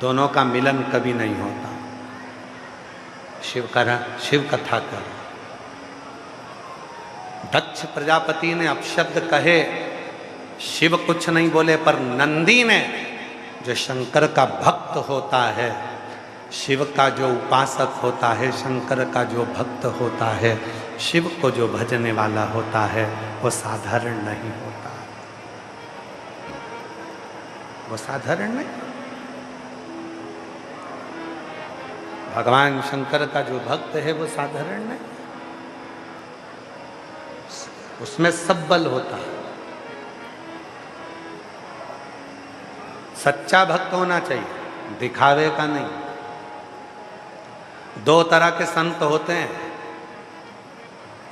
दोनों का मिलन कभी नहीं होता। शिव कथा कर, दक्ष प्रजापति ने अपशब्द कहे, शिव कुछ नहीं बोले, पर नंदी ने, जो शंकर का भक्त होता है, शिव का जो उपासक होता है, शंकर का जो भक्त होता है, शिव को जो भजने वाला होता है, वो साधारण नहीं होता, वो साधारण नहीं। भगवान शंकर का जो भक्त है वो साधारण नहीं, उसमें सब बल होता है। सच्चा भक्त होना चाहिए, दिखावे का नहीं। दो तरह के संत होते हैं,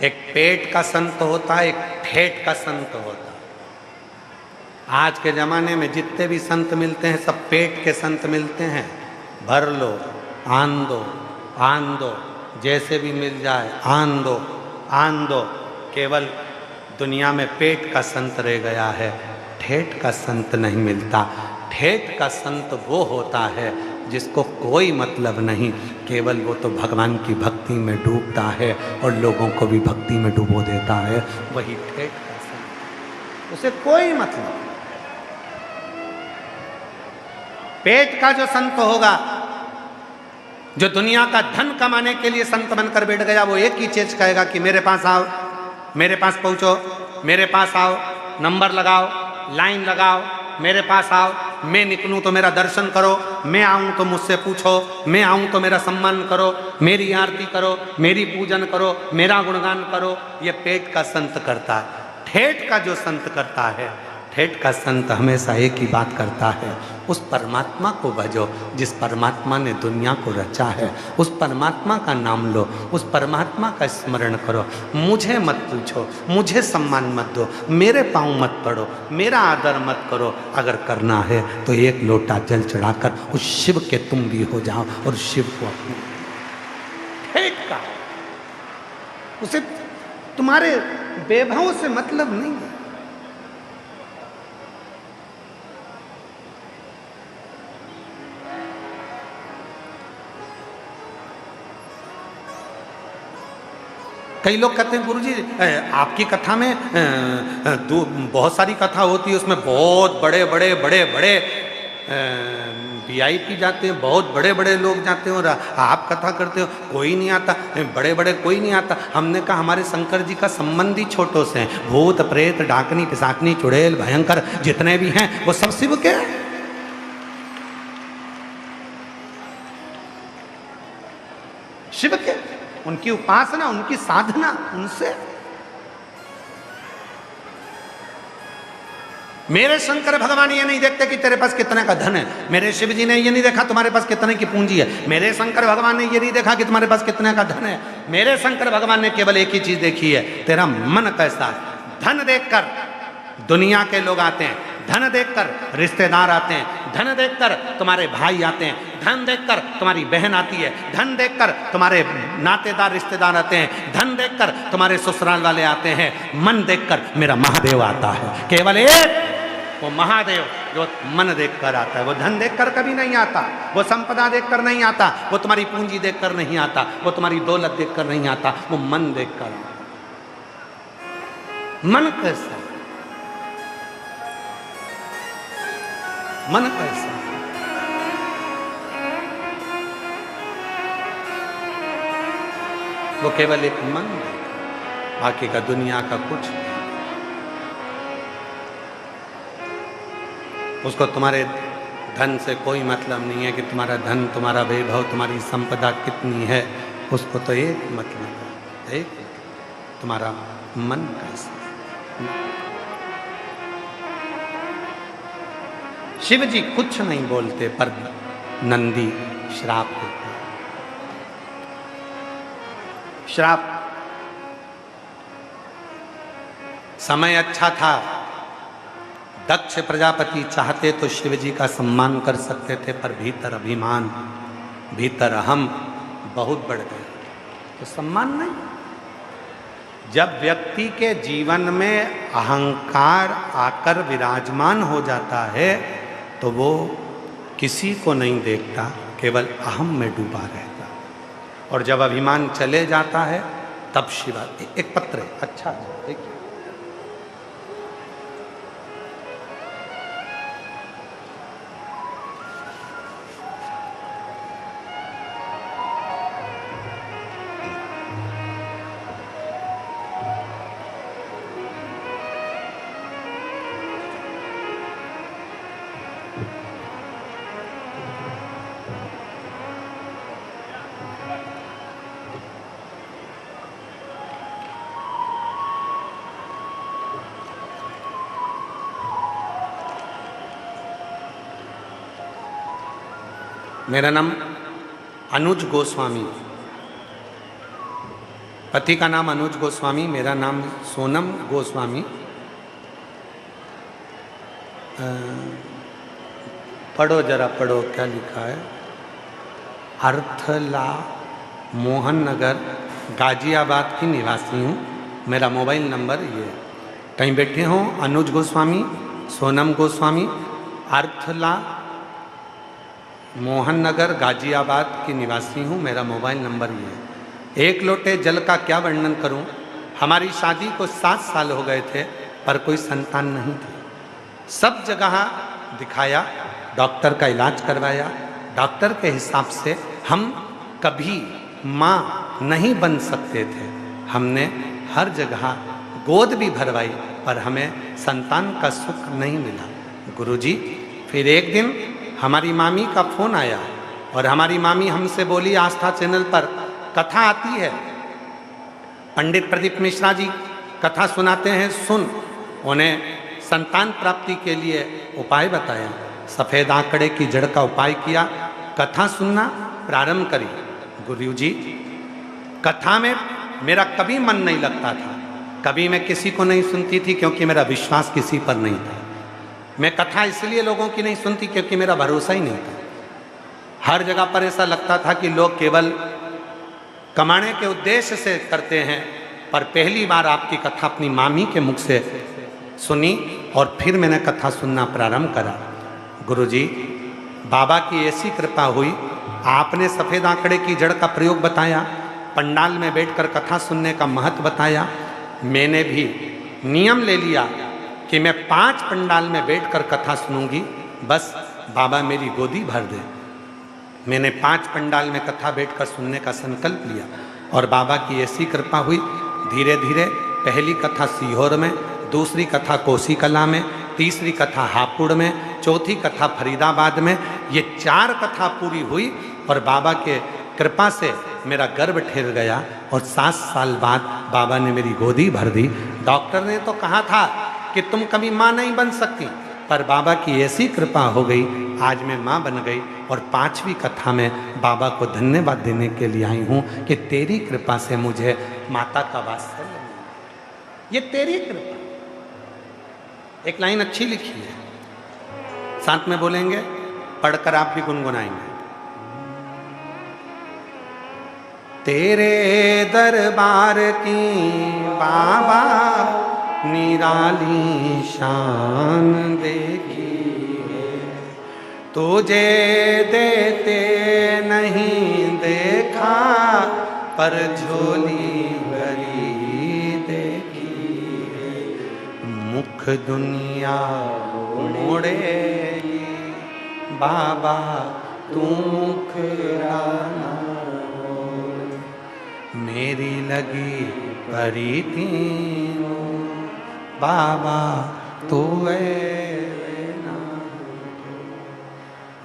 एक पेट का संत होता है, एक ठेठ का संत होता है। आज के ज़माने में जितने भी संत मिलते हैं सब पेट के संत मिलते हैं। भर लो, आन दो, जैसे भी मिल जाए आन दो। केवल दुनिया में पेट का संत रह गया है, ठेठ का संत नहीं मिलता। ठेठ का संत वो होता है जिसको कोई मतलब नहीं, केवल वो तो भगवान की भक्ति में डूबता है और लोगों को भी भक्ति में डुबो देता है, वही ठेठ का संत, उसे कोई मतलब नहीं। पेट का जो संत होगा, जो दुनिया का धन कमाने के लिए संत बनकर बैठ गया, वो एक ही चीज कहेगा कि मेरे पास आओ, मेरे पास पहुंचो, मेरे पास आओ, नंबर लगाओ, लाइन लगाओ, मेरे पास आओ, मैं निकलूं तो मेरा दर्शन करो, मैं आऊं तो मुझसे पूछो, मैं आऊं तो मेरा सम्मान करो, मेरी आरती करो, मेरी पूजन करो, मेरा गुणगान करो। ये पेट का संत करता है। ठेठ का जो संत करता है, ठेठ का संत हमेशा एक ही बात करता है, उस परमात्मा को भजो जिस परमात्मा ने दुनिया को रचा है। उस परमात्मा का नाम लो, उस परमात्मा का स्मरण करो। मुझे मत पूछो, मुझे सम्मान मत दो, मेरे पाँव मत पड़ो, मेरा आदर मत करो। अगर करना है तो एक लोटा जल चढ़ाकर उस शिव के तुम भी हो जाओ और शिव को अपने। ठेठ का उसे तुम्हारे वैभव से मतलब नहीं है। कई लोग कहते हैं गुरुजी आपकी कथा में बहुत सारी कथा होती है, उसमें बहुत बड़े बड़े बड़े बड़े VIP जाते हैं, बहुत बड़े बड़े लोग जाते हैं और आप कथा करते हो, कोई नहीं आता, बड़े बड़े कोई नहीं आता। हमने कहा हमारे शंकर जी का संबंध ही छोटों से हैं। भूत प्रेत डाकनी पिशाचनी चुड़ैल भयंकर जितने भी हैं वो सब शिव के हैं। शिव के, उनकी उपासना, उनकी साधना उनसे। मेरे शंकर भगवान ये नहीं देखते कि तेरे पास कितने का धन है। मेरे शिव जी ने ये नहीं देखा तुम्हारे पास कितने की पूंजी है। मेरे शंकर भगवान ने ये नहीं देखा कि तुम्हारे पास कितने का धन है। मेरे शंकर भगवान ने केवल एक ही चीज देखी है, तेरा मन कैसा है। धन देखकर दुनिया के लोग आते हैं, धन देखकर रिश्तेदार आते हैं, धन देखकर तुम्हारे भाई आते हैं, धन देखकर तुम्हारी बहन आती है, धन देखकर तुम्हारे नातेदार रिश्तेदार आते हैं, धन देखकर तुम्हारे ससुराल वाले आते हैं, मन देखकर मेरा महादेव आता है। केवल एक वो महादेव जो मन देखकर आता है। वो धन देखकर कभी नहीं आता, वो संपदा देखकर नहीं आता, वो तुम्हारी पूंजी देखकर नहीं आता, वो तुम्हारी दौलत देखकर नहीं आता, वो मन देखकर आता। मन कैसा, मन कैसा, वो केवल एक मन है, बाकी का दुनिया का कुछ नहीं। उसको तुम्हारे धन से कोई मतलब नहीं है कि तुम्हारा धन, तुम्हारा वैभव, तुम्हारी संपदा कितनी है। उसको तो एक मतलब है, एक तुम्हारा मन कैसा। शिव जी कुछ नहीं बोलते पर नंदी श्राप देते। श्राप। समय अच्छा था, दक्ष प्रजापति चाहते तो शिव जी का सम्मान कर सकते थे, पर भीतर अभिमान, भीतर अहम बहुत बढ़ गए तो सम्मान नहीं। जब व्यक्ति के जीवन में अहंकार आकर विराजमान हो जाता है तो वो किसी को नहीं देखता, केवल अहम में डूबा रहता। और जब अभिमान चले जाता है तब शिवा। एक पत्र है, अच्छा देखिए, मेरा नाम अनुज गोस्वामी, पति का नाम अनुज गोस्वामी, मेरा नाम सोनम गोस्वामी। पढ़ो जरा, पढ़ो क्या लिखा है। अर्थला मोहन नगर गाजियाबाद की निवासी हूँ। मेरा मोबाइल नंबर ये, कहीं बैठे हों अनुज गोस्वामी, सोनम गोस्वामी, अर्थला मोहन नगर गाजियाबाद की निवासी हूँ। मेरा मोबाइल नंबर ये है। एक लोटे जल का क्या वर्णन करूँ। हमारी शादी को 7 साल हो गए थे पर कोई संतान नहीं थी। सब जगह दिखाया, डॉक्टर का इलाज करवाया। डॉक्टर के हिसाब से हम कभी माँ नहीं बन सकते थे। हमने हर जगह गोद भी भरवाई, पर हमें संतान का सुख नहीं मिला। गुरुजी, फिर एक दिन हमारी मामी का फोन आया और हमारी मामी हमसे बोली, आस्था चैनल पर कथा आती है, पंडित प्रदीप मिश्रा जी कथा सुनाते हैं, सुन। उन्हें संतान प्राप्ति के लिए उपाय बताया, सफ़ेद आंकड़े की जड़ का उपाय किया, कथा सुनना प्रारंभ करी। गुरुजी, कथा में मेरा कभी मन नहीं लगता था, कभी मैं किसी को नहीं सुनती थी क्योंकि मेरा विश्वास किसी पर नहीं था। मैं कथा इसलिए लोगों की नहीं सुनती क्योंकि मेरा भरोसा ही नहीं था। हर जगह पर ऐसा लगता था कि लोग केवल कमाने के उद्देश्य से करते हैं, पर पहली बार आपकी कथा अपनी मामी के मुख से सुनी और फिर मैंने कथा सुनना प्रारंभ करा। गुरुजी, बाबा की ऐसी कृपा हुई, आपने सफ़ेद आंकड़े की जड़ का प्रयोग बताया, पंडाल में बैठकर कथा सुनने का महत्व बताया। मैंने भी नियम ले लिया कि मैं 5 पंडाल में बैठकर कथा सुनूंगी, बस बाबा मेरी गोदी भर दे। मैंने 5 पंडाल में कथा बैठकर सुनने का संकल्प लिया और बाबा की ऐसी कृपा हुई, धीरे धीरे पहली कथा सीहोर में, दूसरी कथा कोसी कला में, तीसरी कथा हापुड़ में, चौथी कथा फरीदाबाद में, ये 4 कथा पूरी हुई और बाबा के कृपा से मेरा गर्भ ठहर गया और 7 साल बाद बाबा ने मेरी गोदी भर दी। डॉक्टर ने तो कहा था कि तुम कभी माँ नहीं बन सकती, पर बाबा की ऐसी कृपा हो गई, आज मैं माँ बन गई और 5वीं कथा में बाबा को धन्यवाद देने के लिए आई हूँ कि तेरी कृपा से मुझे माता का वात्सल्य मिला। ये तेरी कृपा। एक लाइन अच्छी लिखी है, साथ में बोलेंगे, पढ़कर आप भी गुनगुनाएंगे। तेरे दरबार की बाबा निराली शान देखी है, तुझे देते नहीं देखा, पर झोली भरी देखी है। मुख दुनिया मोड़ेगी बाबा, तू मुख राना मेरी लगी परी तीनों, बाबा तू ना।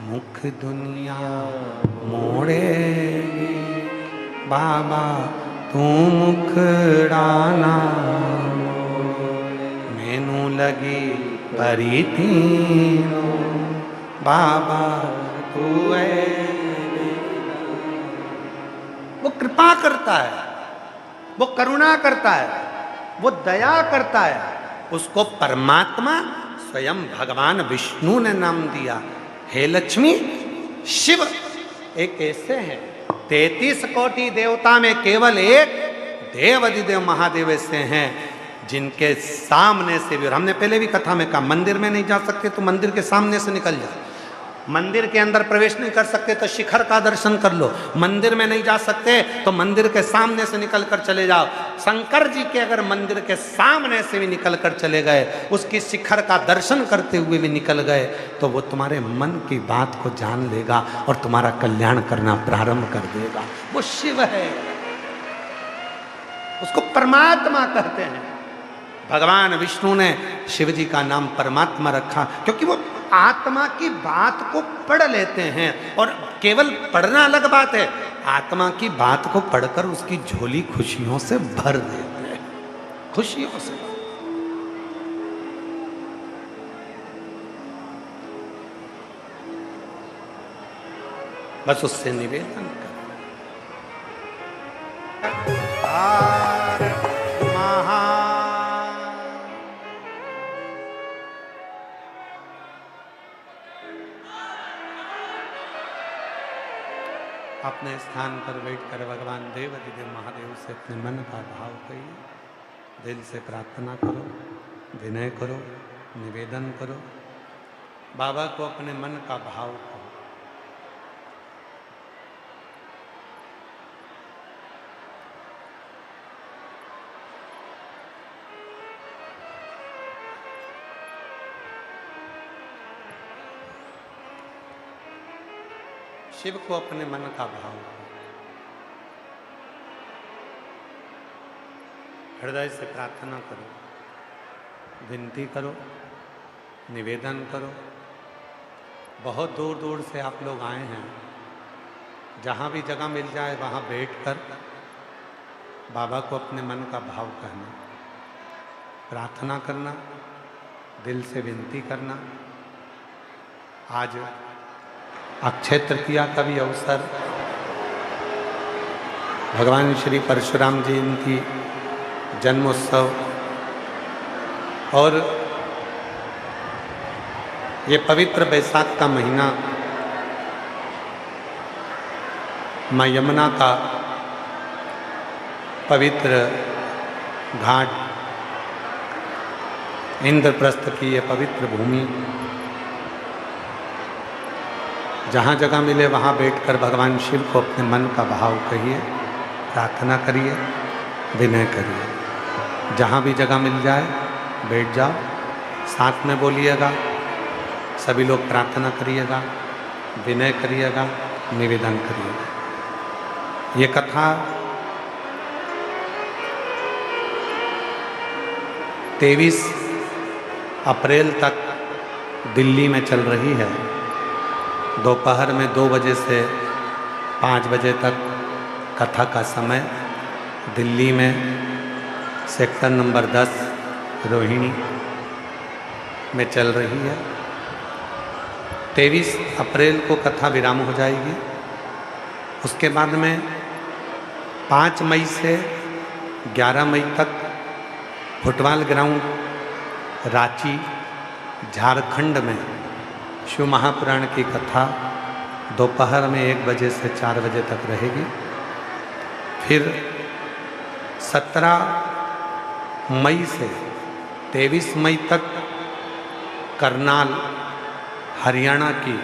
मुख दुनिया मोड़ेगी बाबा, तू मुखड़ाना मैनू लगी परी तीनों, बाबा तू वो कृपा करता है, वो करुणा करता है, वो दया करता है। उसको परमात्मा स्वयं भगवान विष्णु ने नाम दिया। हे लक्ष्मी, शिव एक ऐसे हैं, 33 कोटि देवता में केवल एक देव अधिदेव महादेव ऐसे हैं जिनके सामने से भी, और हमने पहले भी कथा में कहा, मंदिर में नहीं जा सकते तो मंदिर के सामने से निकल जाओ, मंदिर के अंदर प्रवेश नहीं कर सकते तो शिखर का दर्शन कर लो, मंदिर में नहीं जा सकते तो मंदिर के सामने से निकल कर चले जाओ। शंकर जी के अगर मंदिर के सामने से भी निकल कर चले गए, उसकी शिखर का दर्शन करते हुए भी निकल गए, तो वो तुम्हारे मन की बात को जान लेगा और तुम्हारा कल्याण करना प्रारंभ कर देगा। वो शिव है, उसको परमात्मा कहते हैं। भगवान विष्णु ने शिव जी का नाम परमात्मा रखा क्योंकि वो आत्मा की बात को पढ़ लेते हैं, और केवल पढ़ना अलग बात है, आत्मा की बात को पढ़कर उसकी झोली खुशियों से भर देते हैं, खुशियों से। बस उससे निवेदन कर, अपने स्थान पर बैठकर भगवान देव अधिदेव महादेव से अपने मन का भाव कहिए, दिल से प्रार्थना करो, विनय करो, निवेदन करो, बाबा को अपने मन का भाव कहो। शिव को अपने मन का भाव। हृदय से प्रार्थना करो, विनती करो, निवेदन करो। बहुत दूर दूर से आप लोग आए हैं। जहाँ भी जगह मिल जाए वहाँ बैठकर बाबा को अपने मन का भाव कहना, प्रार्थना करना, दिल से विनती करना। आज अक्षय तृतीया का भी अवसर, भगवान श्री परशुराम जी इनकी जन्मोत्सव और ये पवित्र बैसाख का महीना माँ यमुना का पवित्र घाट, इंद्रप्रस्थ की ये पवित्र भूमि, जहाँ जगह मिले वहाँ बैठकर भगवान शिव को अपने मन का भाव कहिए, प्रार्थना करिए, विनय करिए। जहाँ भी जगह मिल जाए बैठ जाओ, साथ में बोलिएगा, सभी लोग प्रार्थना करिएगा, विनय करिएगा, निवेदन करिएगा। ये कथा 23 अप्रैल तक दिल्ली में चल रही है। दोपहर में 2 बजे से 5 बजे तक कथा का समय दिल्ली में सेक्टर नंबर 10 रोहिणी में चल रही है। 23 अप्रैल को कथा विराम हो जाएगी। उसके बाद में 5 मई से 11 मई तक फुटबॉल ग्राउंड रांची झारखंड में शिव महापुराण की कथा दोपहर में 1 बजे से 4 बजे तक रहेगी। फिर 17 मई से 23 मई तक करनाल हरियाणा की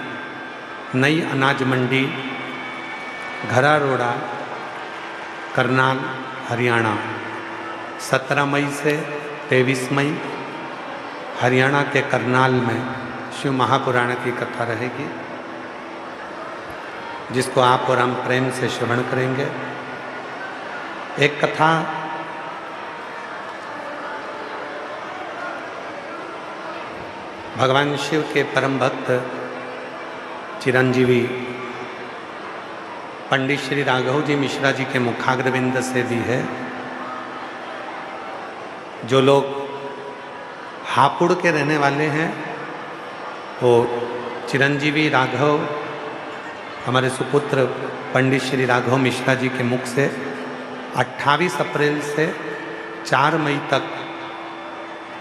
नई अनाज मंडी घरा रोड़ा करनाल हरियाणा 17 मई से 23 मई हरियाणा के करनाल में शिव महापुराण की कथा रहेगी, जिसको आप और हम प्रेम से श्रवण करेंगे। एक कथा भगवान शिव के परम भक्त चिरंजीवी पंडित श्री राघव जी मिश्रा जी के मुखाग्रविंद से भी है। जो लोग हापुड़ के रहने वाले हैं वो चिरंजीवी राघव, हमारे सुपुत्र पंडित श्री राघव मिश्रा जी के मुख से 28 अप्रैल से 4 मई तक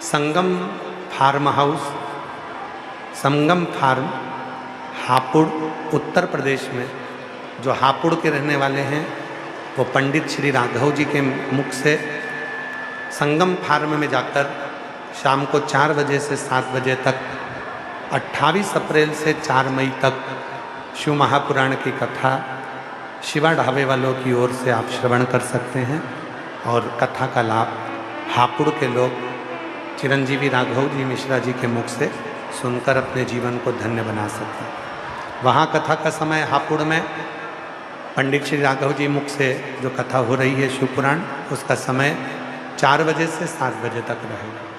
संगम फार्म हाउस, संगम फार्म हापुड़ उत्तर प्रदेश में, जो हापुड़ के रहने वाले हैं वो पंडित श्री राघव जी के मुख से संगम फार्म में जाकर शाम को 4 बजे से 7 बजे तक 28 अप्रैल से 4 मई तक शिव महापुराण की कथा शिवा ढाबे वालों की ओर से आप श्रवण कर सकते हैं और कथा का लाभ हापुड़ के लोग चिरंजीवी राघव जी मिश्रा जी के मुख से सुनकर अपने जीवन को धन्य बना सकते हैं। वहाँ कथा का समय हापुड़ में पंडित श्री राघव जी मुख से जो कथा हो रही है शिव पुराण, उसका समय 4 बजे से 7 बजे तक रहेगा।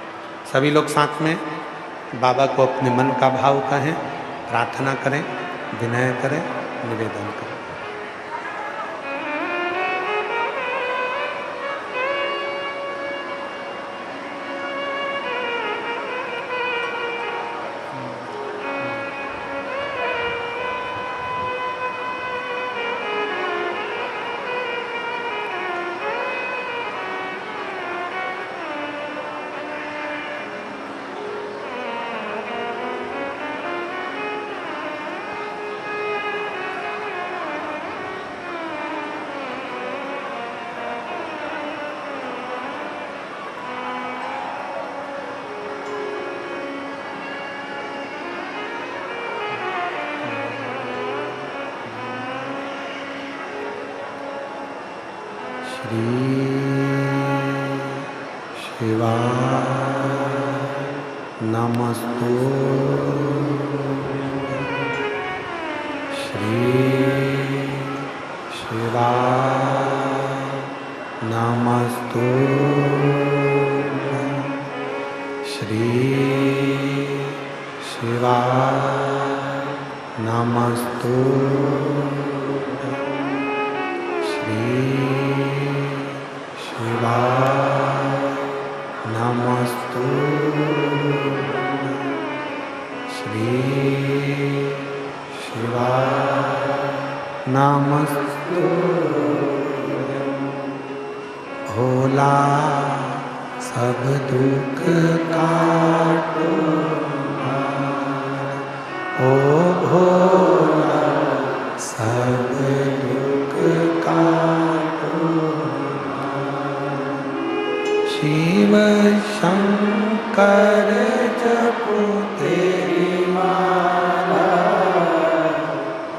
सभी लोग साथ में बाबा को अपने मन का भाव कहें, प्रार्थना करें, विनय करें, निवेदन करें। नमस्तु श्री शिवाय नमस्तु श्री शिवाय नमस्तु श्री शिवाय नमस्तु श्री शिवाय नमस्तु भोला सब दुख काटो ओ भोला सब दुख काटो शिव शंकर जपो तेरी माला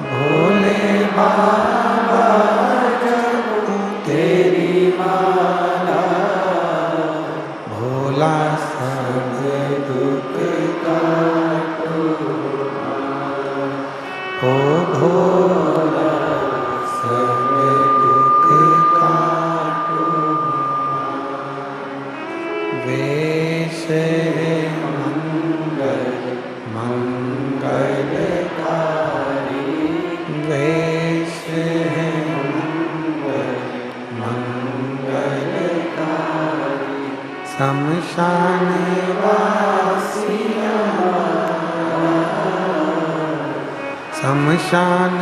भोले बाबा जपो तेरी माला भोला सब दुख काटो ओ भोला सब दुख काटो वेश मंगल मंगलकारी वेश मंगल मंगलकारी शमशान वासी शमशान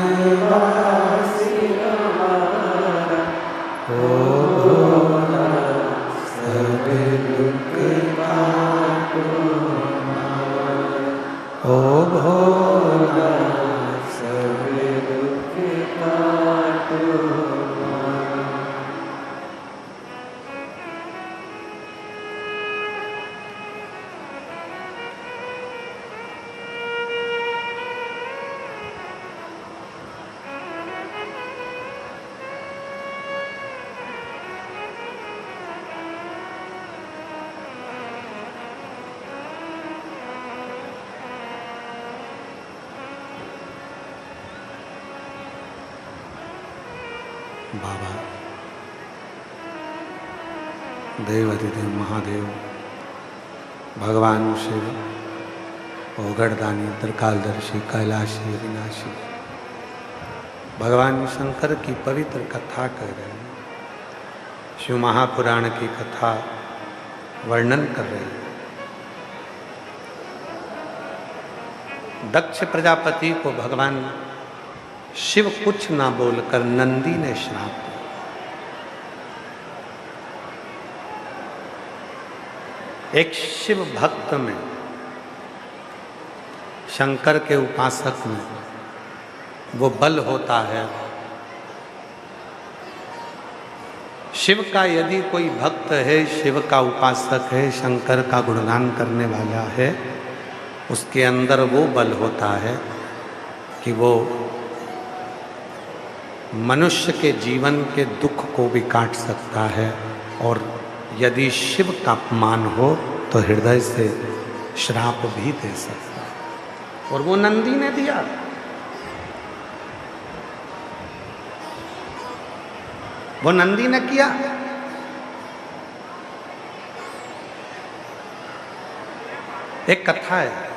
वासी ओ भोला सब दुख काटो ओ भोला सब दुख काटो बाबा देवाधिदेव महादेव भगवान शिव ओगड़दानी त्रिकालदर्शी कैलाशी विनाशी भगवान शंकर की पवित्र कथा कर रहे हैं शिव महापुराण की कथा वर्णन कर रहे हैं। दक्ष प्रजापति को भगवान शिव कुछ ना बोलकर नंदी ने श्राप दिया। एक शिव भक्त में शंकर के उपासक में वो बल होता है। शिव का यदि कोई भक्त है, शिव का उपासक है, शंकर का गुणगान करने वाला है, उसके अंदर वो बल होता है कि वो मनुष्य के जीवन के दुख को भी काट सकता है और यदि शिव का अपमान हो तो हृदय से श्राप भी दे सकता है। और वो नंदी ने दिया। वो नंदी ने किया। एक कथा है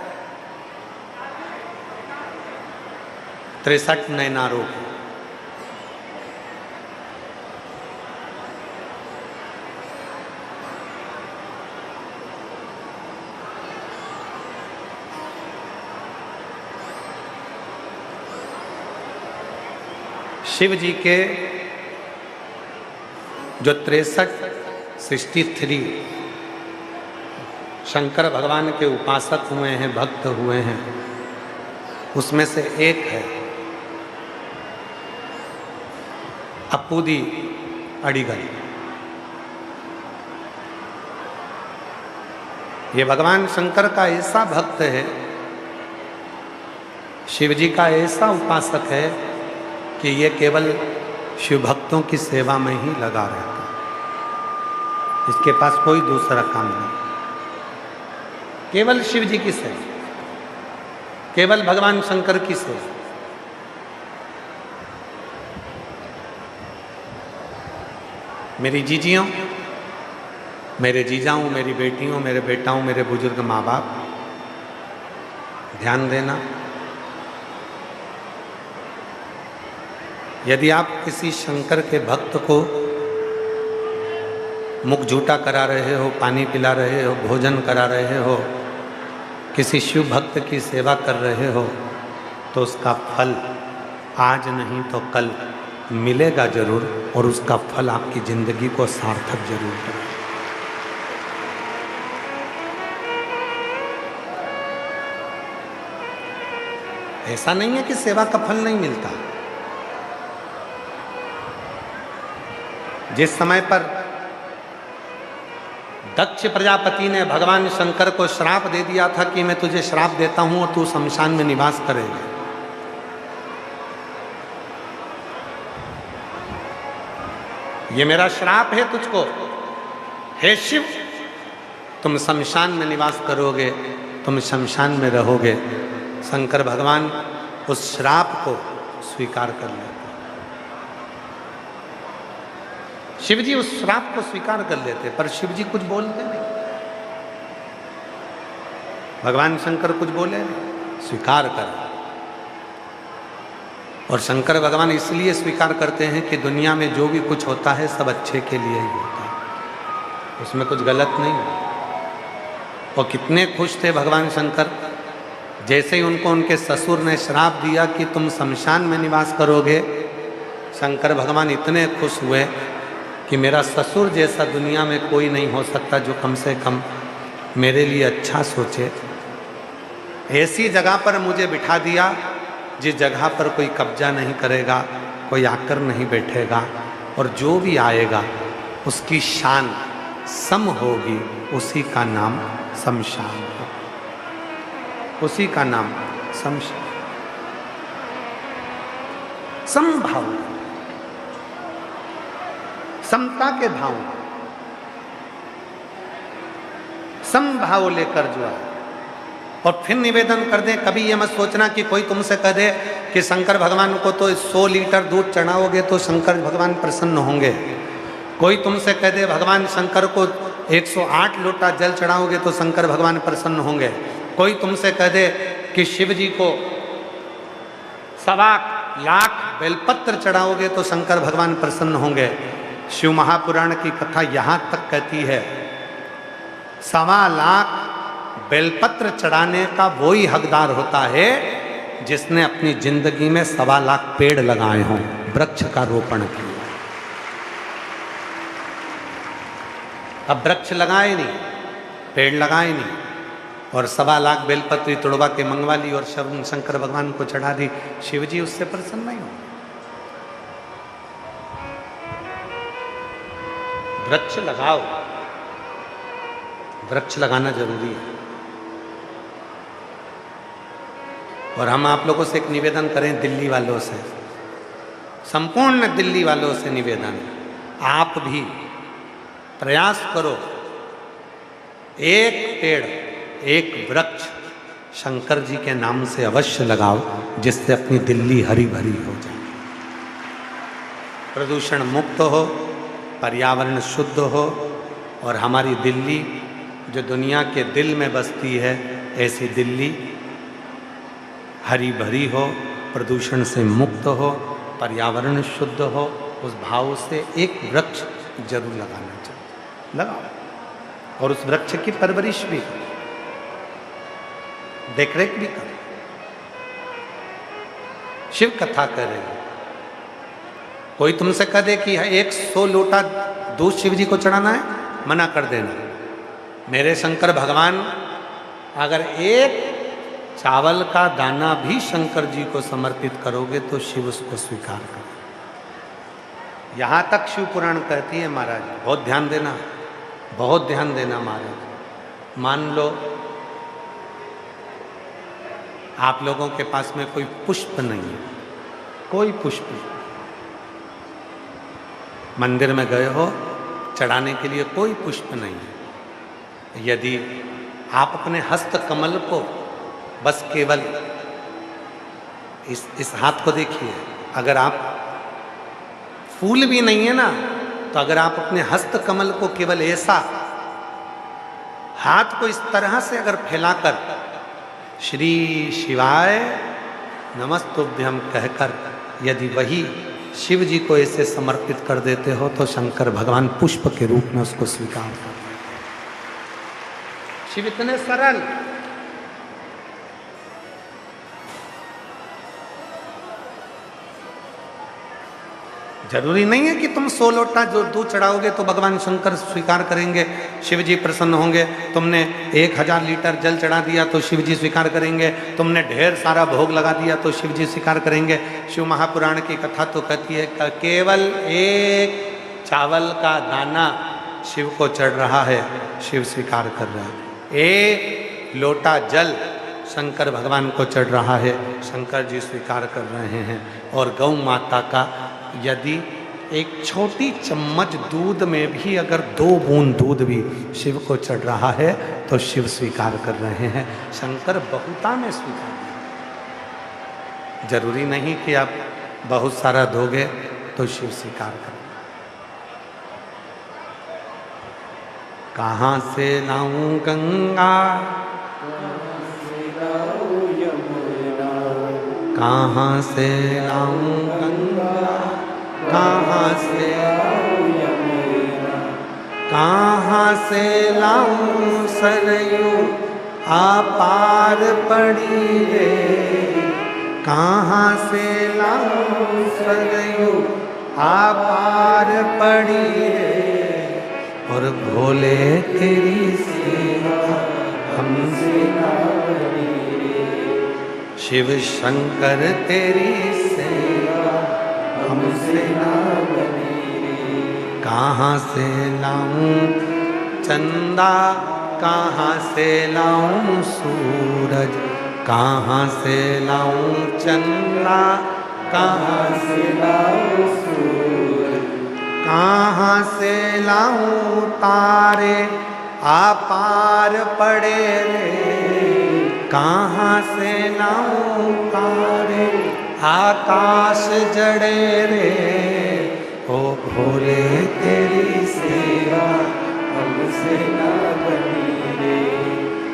63 नैनारों की। शिव जी के जो 63 शंकर भगवान के उपासक हुए हैं, भक्त हुए हैं, उसमें से एक है अपूदी अडिगल। ये भगवान शंकर का ऐसा भक्त है, शिव जी का ऐसा उपासक है कि ये केवल शिव भक्तों की सेवा में ही लगा रहता है। इसके पास कोई दूसरा काम नहीं, केवल शिव जी की सेवा, केवल भगवान शंकर की सेवा। मेरी जीजियों, मेरे जीजाओं, मेरी बेटियों, मेरे बेटाओं, मेरे बुजुर्ग माँ बाप, ध्यान देना। यदि आप किसी शंकर के भक्त को मुख झूठा करा रहे हो, पानी पिला रहे हो, भोजन करा रहे हो, किसी शिव भक्त की सेवा कर रहे हो, तो उसका फल आज नहीं तो कल मिलेगा जरूर, और उसका फल आपकी जिंदगी को सार्थक जरूर करेगा। ऐसा नहीं है कि सेवा का फल नहीं मिलता। जिस समय पर दक्ष प्रजापति ने भगवान शंकर को श्राप दे दिया था कि मैं तुझे श्राप देता हूं और तू शमशान में निवास करेगा, ये मेरा श्राप है तुझको, हे शिव, तुम शमशान में निवास करोगे, तुम शमशान में रहोगे। शंकर भगवान उस श्राप को स्वीकार कर लेते, शिव जी उस श्राप को स्वीकार कर लेते, पर शिव जी कुछ बोलते नहीं, भगवान शंकर कुछ बोले नहीं, स्वीकार कर। और शंकर भगवान इसलिए स्वीकार करते हैं कि दुनिया में जो भी कुछ होता है सब अच्छे के लिए ही होता है, उसमें कुछ गलत नहीं है। और कितने खुश थे भगवान शंकर, जैसे ही उनको उनके ससुर ने श्राप दिया कि तुम शमशान में निवास करोगे, शंकर भगवान इतने खुश हुए कि मेरा ससुर जैसा दुनिया में कोई नहीं हो सकता जो कम से कम मेरे लिए अच्छा सोचे। ऐसी जगह पर मुझे बिठा दिया जिस जगह पर कोई कब्जा नहीं करेगा, कोई आकर नहीं बैठेगा, और जो भी आएगा उसकी शान सम होगी, उसी का नाम शमशान है, उसी का नाम शमशान। समभाव, समता के भाव, समभाव लेकर जो है। और फिर निवेदन कर दे, कभी ये मत सोचना कि कोई तुमसे कह दे कि शंकर भगवान को तो 100 लीटर दूध चढ़ाओगे तो शंकर भगवान प्रसन्न होंगे। कोई तुमसे कह दे भगवान शंकर को 108 लोटा जल चढ़ाओगे तो शंकर भगवान प्रसन्न होंगे। कोई तुमसे कह दे कि शिव जी को 1.25 लाख बेलपत्र चढ़ाओगे तो शंकर भगवान प्रसन्न होंगे। शिव महापुराण की कथा यहाँ तक कहती है 1.25 लाख बेलपत्र चढ़ाने का वही हकदार होता है जिसने अपनी जिंदगी में 1.25 लाख पेड़ लगाए हों, वृक्ष का रोपण किया। अब वृक्ष लगाए नहीं, पेड़ लगाए नहीं, और 1.25 लाख बेलपत्री तुड़वा के मंगवा ली और शंकर भगवान को चढ़ा दी, शिव जी उससे प्रसन्न नहीं हो। वृक्ष लगाओ, वृक्ष लगाना जरूरी है। और हम आप लोगों से एक निवेदन करें, दिल्ली वालों से, संपूर्ण दिल्ली वालों से निवेदन, आप भी प्रयास करो, एक पेड़, एक वृक्ष शंकर जी के नाम से अवश्य लगाओ, जिससे अपनी दिल्ली हरी भरी हो जाए, प्रदूषण मुक्त हो, पर्यावरण शुद्ध हो, और हमारी दिल्ली जो दुनिया के दिल में बसती है, ऐसी दिल्ली हरी भरी हो, प्रदूषण से मुक्त हो, पर्यावरण शुद्ध हो। उस भाव से एक वृक्ष जरूर लगाना चाहिए, लगाओ, और उस वृक्ष की परवरिश भी करो, देखरेख भी करो। शिव कथा कर रहे हो, कोई तुमसे कह दे कि 100 लोटा दूध शिव जी को चढ़ाना है, मना कर देना। मेरे शंकर भगवान अगर एक चावल का दाना भी शंकर जी को समर्पित करोगे तो शिव उसको स्वीकार करें। यहाँ तक शिव पुराण कहती है महाराज, बहुत ध्यान देना, बहुत ध्यान देना महाराज। मान लो आप लोगों के पास में कोई पुष्प नहीं है, कोई पुष्प, मंदिर में गए हो, चढ़ाने के लिए कोई पुष्प नहीं है। यदि आप अपने हस्त कमल को बस केवल इस हाथ को देखिए, अगर आप फूल भी नहीं है ना तो अगर आप अपने हस्त कमल को केवल ऐसा हाथ को इस तरह से अगर फैलाकर श्री शिवाय नमस्तुभ्यम कहकर यदि वही शिव जी को ऐसे समर्पित कर देते हो तो शंकर भगवान पुष्प के रूप में उसको स्वीकार कर। शिव इतने सरल। जरूरी नहीं है कि तुम 100 लोटा जो दूध चढ़ाओगे तो भगवान शंकर स्वीकार करेंगे, शिव जी प्रसन्न होंगे। तुमने 1000 लीटर जल चढ़ा दिया तो शिव जी स्वीकार करेंगे। तुमने ढेर सारा भोग लगा दिया तो शिव जी स्वीकार करेंगे। शिव महापुराण की कथा तो कहती है कि केवल एक चावल का दाना शिव को चढ़ रहा है, शिव स्वीकार कर रहा है। एक लोटा जल शंकर भगवान को चढ़ रहा है, शंकर जी स्वीकार कर रहे हैं। और गौ माता का यदि एक छोटी चम्मच दूध में भी अगर 2 बूंद दूध भी शिव को चढ़ रहा है तो शिव स्वीकार कर रहे हैं। शंकर बहुता में स्वीकार। जरूरी नहीं कि आप बहुत सारा दोगे तो शिव स्वीकार कर। कहाँ से लाऊं गंगा, कहाँ से लाऊं गंगा, कहाँ से कहाँ से लाऊं सरयू अपार पड़ी रे, कहाँ से लाऊं सरयू अपार पड़ी रे। और भोले तेरी सेवा हमसे ना बनी रे, शिव शंकर तेरी सेवा हमसे ना बनी रे। कहाँ से लाऊं चंदा, कहाँ से लाऊं सूरज, कहाँ से लाऊं चंदा, कहाँ से लाऊं सूरज, कहाँ से लाऊं तारे अपार पड़े रे, कहाँ से लाऊं तारे आकाश जड़े रे। ओ भोले तेरी सेवा हमसे ना बनी रे,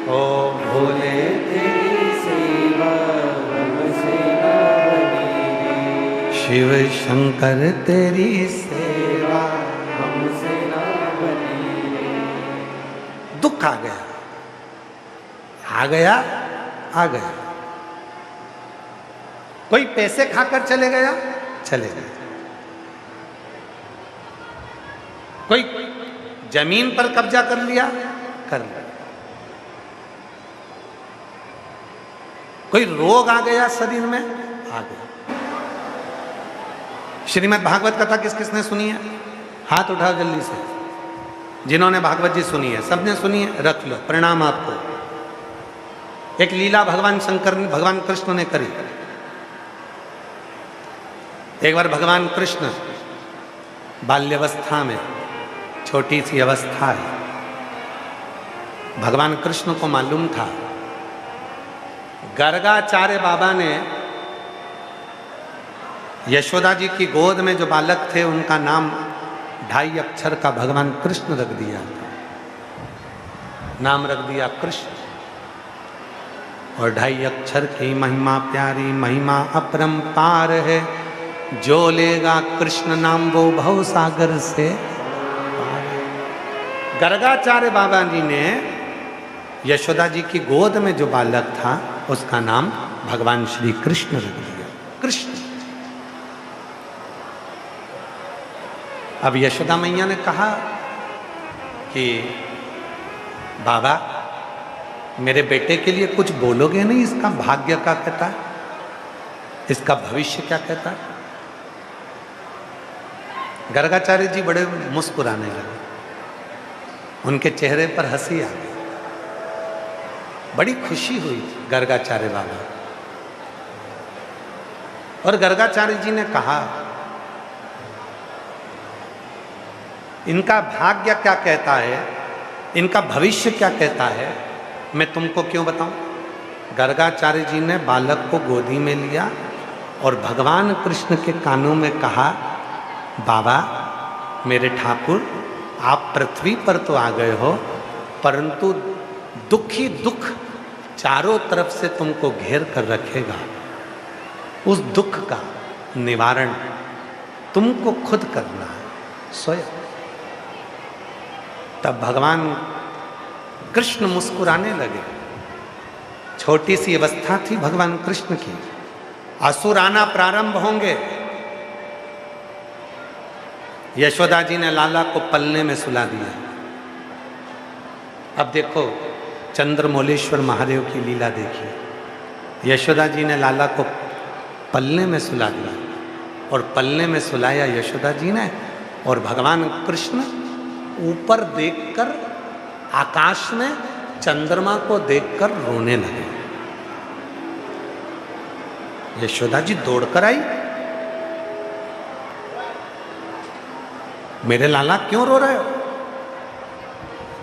ओ भोले तेरी सेवा हमसे ना बनी रे। शिव शंकर तेरी सेवा हमसे ना बनी रे। दुख आ गया, आ गया, आ गया। कोई पैसे खाकर चले गया, चले गए। कोई जमीन पर कब्जा कर लिया, कर लिया। कोई रोग आ गया शरीर में, आ गया। श्रीमद् भागवत कथा किस किसने सुनी है? हाथ उठाओ जल्दी से। जिन्होंने भागवत जी सुनी है, सबने सुनी है, रख लो, प्रणाम आपको। एक लीला भगवान शंकर ने, भगवान कृष्ण ने करी। एक बार भगवान कृष्ण बाल्यावस्था में, छोटी सी अवस्था है, भगवान कृष्ण को मालूम था गर्गाचार्य बाबा ने यशोदा जी की गोद में जो बालक थे उनका नाम 2.5 अक्षर का भगवान कृष्ण रख दिया। नाम रख दिया कृष्ण। और 2.5 अक्षर की महिमा प्यारी, महिमा अपरंपार है। जो लेगा कृष्ण नाम वो भव सागर से। गर्गाचार्य बाबा जी ने यशोदा जी की गोद में जो बालक था उसका नाम भगवान श्री कृष्ण रख दिया, कृष्ण। अब यशोदा मैया ने कहा कि बाबा मेरे बेटे के लिए कुछ बोलोगे नहीं? इसका भाग्य क्या कहता है, इसका भविष्य क्या कहता है? गर्गाचार्य जी बड़े मुस्कुराने लगे, उनके चेहरे पर हंसी आ गई, बड़ी खुशी हुई गर्गाचार्य बाबा। और गर्गाचार्य जी ने कहा इनका भाग्य क्या कहता है, इनका भविष्य क्या कहता है, मैं तुमको क्यों बताऊं। गर्गाचार्य जी ने बालक को गोदी में लिया और भगवान कृष्ण के कानों में कहा, बाबा मेरे ठाकुर, आप पृथ्वी पर तो आ गए हो, परंतु दुख ही दुख चारों तरफ से तुमको घेर कर रखेगा। उस दुख का निवारण तुमको खुद करना है, स्वयं। तब भगवान कृष्ण मुस्कुराने लगे। छोटी सी अवस्था थी भगवान कृष्ण की। असुर आना प्रारंभ होंगे। यशोदा जी ने लाला को पलने में सुला दिया। अब देखो चंद्रमौलेश्वर महादेव की लीला देखिए। यशोदा जी ने लाला को पलने में सुला दिया, और पलने में सुलाया यशोदा जी ने, और भगवान कृष्ण ऊपर देखकर, आकाश में चंद्रमा को देखकर रोने लगे। यशोदा जी दौड़कर आई, मेरे लाला क्यों रो रहे हो?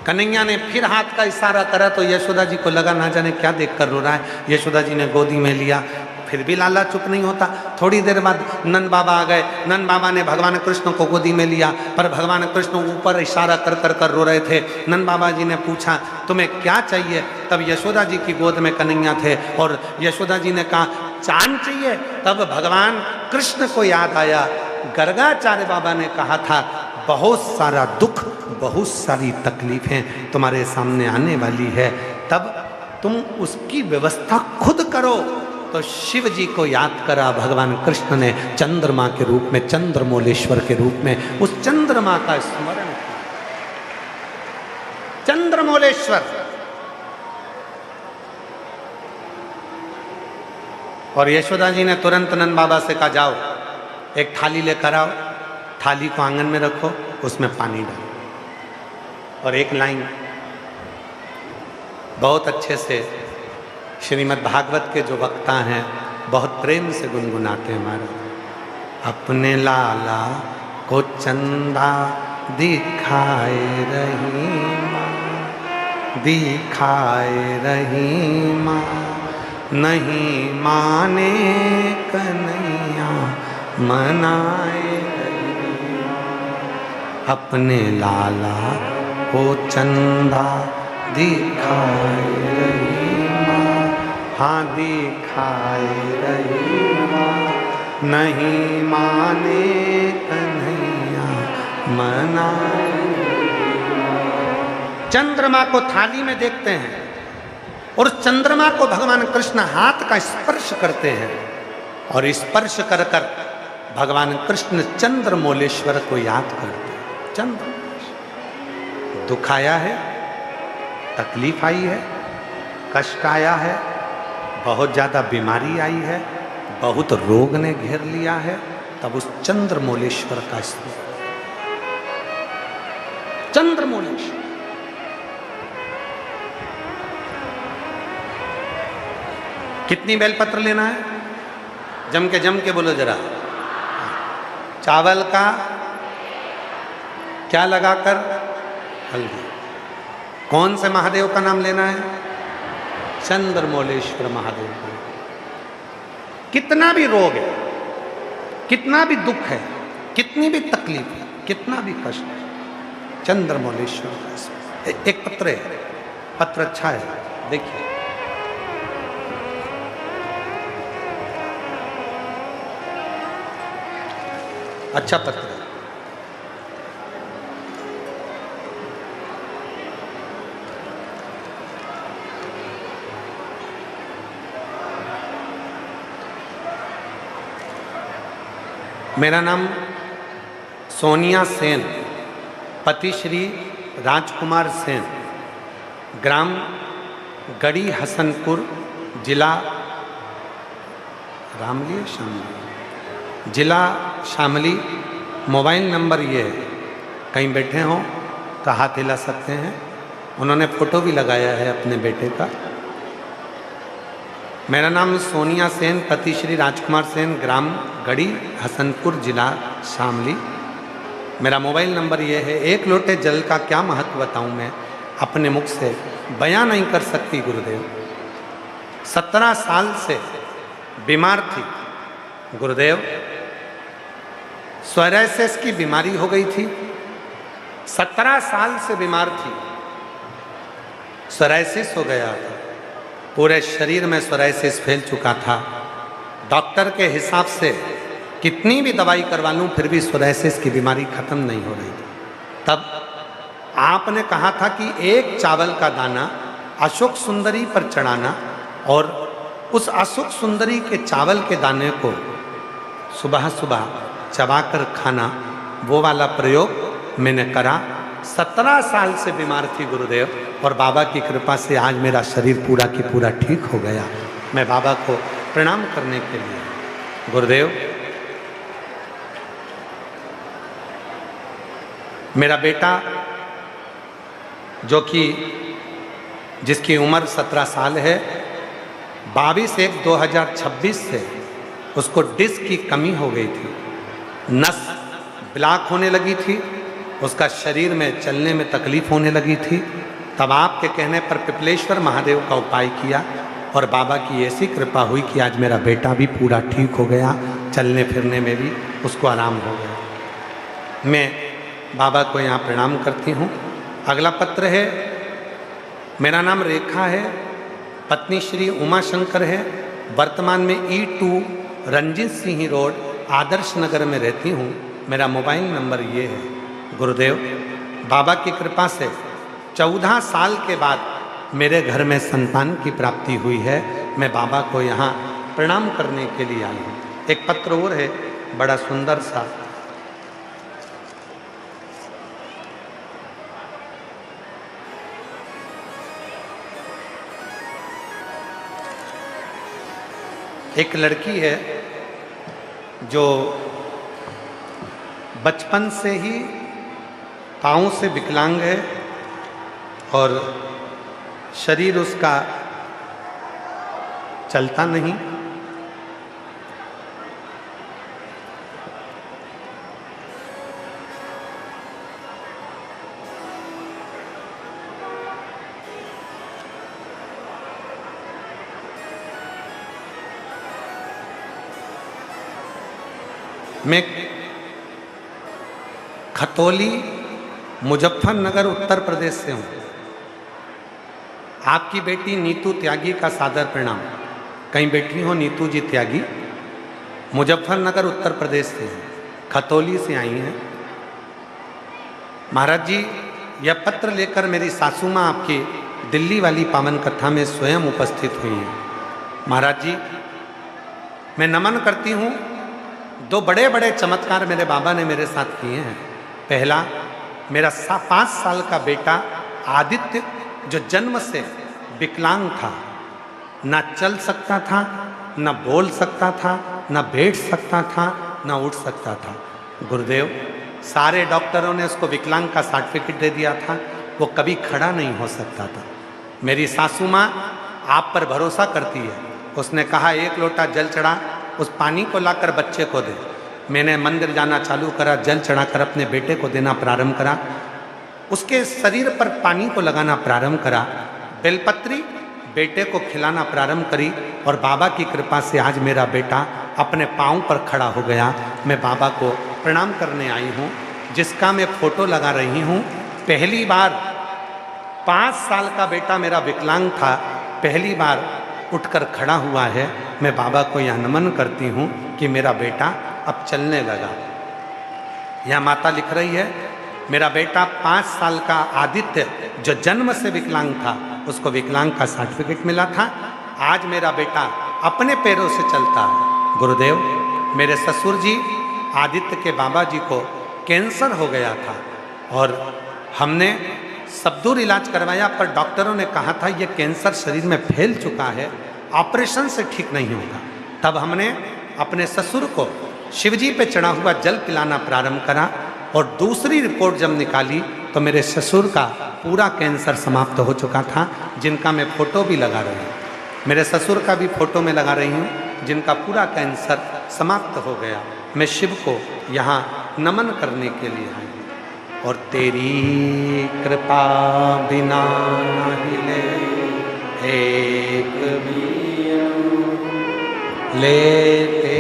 कन्हैया ने फिर हाथ का इशारा करा तो यशोदा जी को लगा ना जाने क्या देखकर रो रहा है। यशोदा जी ने गोदी में लिया, फिर भी लाला चुप नहीं होता। थोड़ी देर बाद नंद बाबा आ गए। नंद बाबा ने भगवान कृष्ण को गोदी में लिया, पर भगवान कृष्ण ऊपर इशारा कर कर कर रो रहे थे। नंद बाबा जी ने पूछा तुम्हें क्या चाहिए? तब यशोदा जी की गोद में कन्हैया थे, और यशोदा जी ने कहा चांद चाहिए। तब भगवान कृष्ण को याद आया, गर्गाचार्य बाबा ने कहा था बहुत सारा दुख, बहुत सारी तकलीफें तुम्हारे सामने आने वाली है, तब तुम उसकी व्यवस्था खुद करो। तो शिव जी को याद करा भगवान कृष्ण ने चंद्रमा के रूप में, चंद्रमौलेश्वर के रूप में उस चंद्रमा का स्मरण किया। चंद्रमौलेश्वर। और यशोदा जी ने तुरंत नंद बाबा से कहा जाओ एक थाली लेकर आओ, थाली को आंगन में रखो, उसमें पानी डालो। और एक लाइन बहुत अच्छे से श्रीमद् भागवत के जो वक्ता हैं बहुत प्रेम से गुनगुनाते हैं महाराज। अपने लाला को चंदा दिखाए रही माँ, दिखाए रही माँ, नहीं माने कन्हैया मनाए रही माँ। अपने लाला को चंदा दिखाए रही माँ, हाँ दिखाए रही माँ, नहीं माने कन्हैया मनाए रही माँ। चंद्रमा को थाली में देखते हैं, और चंद्रमा को भगवान कृष्ण हाथ का स्पर्श करते हैं, और स्पर्श कर कर भगवान कृष्ण चंद्रमौलेश्वर को याद करते हैं। चंद्रमौलेश्वर। दुख आया है, तकलीफ आई है, कष्ट आया है, बहुत ज़्यादा बीमारी आई है, बहुत रोग ने घेर लिया है, तब उस चंद्रमौलेश्वर का स्मरण। चंद्रमौलेश्वर। कितनी बेलपत्र लेना है? जम के बोलो जरा। चावल का क्या लगाकर? हल्दी। कौन से महादेव का नाम लेना है? चंद्रमौलेश्वर महादेव का। कितना भी रोग है, कितना भी दुख है, कितनी भी तकलीफ है, कितना भी कष्ट है, चंद्रमौलेश्वर का। एक पत्र है, पत्र अच्छा है, देखिए। अच्छा पत्र है। मेरा नाम सोनिया सेन, पति श्री राजकुमार सेन, ग्राम गढ़ी हसनपुर, जिला रामली शामली, जिला शामली। मोबाइल नंबर ये है, कहीं बैठे हों तो हाथ हिला सकते हैं। उन्होंने फ़ोटो भी लगाया है अपने बेटे का। मेरा नाम सोनिया सेन, पति श्री राजकुमार सेन, ग्राम गढ़ी हसनपुर, जिला शामली। मेरा मोबाइल नंबर ये है। एक लोटे जल का क्या महत्व बताऊं मैं, अपने मुख से बयां नहीं कर सकती गुरुदेव। 17 साल से बीमार थी गुरुदेव, सोरायसिस की बीमारी हो गई थी। 17 साल से बीमार थी, सोराइसिस हो गया था, पूरे शरीर में सोराइसिस फैल चुका था। डॉक्टर के हिसाब से कितनी भी दवाई करवा लूं फिर भी सोराइसिस की बीमारी खत्म नहीं हो रही थी। तब आपने कहा था कि एक चावल का दाना अशोक सुंदरी पर चढ़ाना और उस अशोक सुंदरी के चावल के दाने को सुबह सुबह चबाकर खाना, वो वाला प्रयोग मैंने करा। 17 साल से बीमार थी गुरुदेव, और बाबा की कृपा से आज मेरा शरीर पूरा की पूरा ठीक हो गया। मैं बाबा को प्रणाम करने के लिए, गुरुदेव मेरा बेटा जो कि जिसकी उम्र 17 साल है, 22/1/2026 से उसको डिस्क की कमी हो गई थी, नस ब्लॉक होने लगी थी, उसका शरीर में चलने में तकलीफ होने लगी थी। तब आपके कहने पर पिपलेश्वर महादेव का उपाय किया और बाबा की ऐसी कृपा हुई कि आज मेरा बेटा भी पूरा ठीक हो गया, चलने फिरने में भी उसको आराम हो गया। मैं बाबा को यहाँ प्रणाम करती हूँ। अगला पत्र है, मेरा नाम रेखा है, पत्नी श्री उमा शंकर है, वर्तमान में E2 रंजीत सिंह रोड आदर्श नगर में रहती हूँ। मेरा मोबाइल नंबर ये है। गुरुदेव बाबा की कृपा से 14 साल के बाद मेरे घर में संतान की प्राप्ति हुई है। मैं बाबा को यहाँ प्रणाम करने के लिए आई हूँ। एक पत्र और है, बड़ा सुंदर सा, एक लड़की है जो बचपन से ही पाँव से विकलांग है और शरीर उसका चलता नहीं। मैं खतौली मुजफ्फरनगर उत्तर प्रदेश से हूँ। आपकी बेटी नीतू त्यागी का सादर प्रणाम। कहीं बैठी हो नीतू जी त्यागी, मुजफ्फरनगर उत्तर प्रदेश से हैं, खतौली से आई हैं। महाराज जी यह पत्र लेकर मेरी सासू माँ आपकी दिल्ली वाली पावन कथा में स्वयं उपस्थित हुई हैं। महाराज जी मैं नमन करती हूँ। 2 बड़े बड़े चमत्कार मेरे बाबा ने मेरे साथ किए हैं। पहला, मेरा 5 साल का बेटा आदित्य जो जन्म से विकलांग था, ना चल सकता था, ना बोल सकता था, ना बैठ सकता था, ना उठ सकता था। गुरुदेव सारे डॉक्टरों ने उसको विकलांग का सर्टिफिकेट दे दिया था, वो कभी खड़ा नहीं हो सकता था। मेरी सासू माँ आप पर भरोसा करती है, उसने कहा 1 लोटा जल चढ़ा, उस पानी को लाकर बच्चे को दे। मैंने मंदिर जाना चालू करा, जल चढ़ाकर अपने बेटे को देना प्रारंभ करा, उसके शरीर पर पानी को लगाना प्रारंभ करा, बेलपत्री बेटे को खिलाना प्रारंभ करी और बाबा की कृपा से आज मेरा बेटा अपने पाँव पर खड़ा हो गया। मैं बाबा को प्रणाम करने आई हूँ, जिसका मैं फोटो लगा रही हूँ। पहली बार 5 साल का बेटा मेरा विकलांग था, पहली बार उठकर खड़ा हुआ है। मैं बाबा को यह नमन करती हूँ कि मेरा बेटा अब चलने लगा। यह माता लिख रही है, मेरा बेटा 5 साल का आदित्य जो जन्म से विकलांग था, उसको विकलांग का सर्टिफिकेट मिला था, आज मेरा बेटा अपने पैरों से चलता है। गुरुदेव मेरे ससुर जी आदित्य के बाबा जी को कैंसर हो गया था और हमने सब दूर इलाज करवाया, पर डॉक्टरों ने कहा था यह कैंसर शरीर में फैल चुका है, ऑपरेशन से ठीक नहीं होगा। तब हमने अपने ससुर को शिवजी पे चढ़ा हुआ जल पिलाना प्रारंभ करा और दूसरी रिपोर्ट जब निकाली तो मेरे ससुर का पूरा कैंसर समाप्त हो चुका था, जिनका मैं फोटो भी लगा रही हूँ। मेरे ससुर का भी फोटो में लगा रही हूँ, जिनका पूरा कैंसर समाप्त हो गया। मैं शिव को यहाँ नमन करने के लिए आई और तेरी कृपा बिना नहीं ले एक भी लेते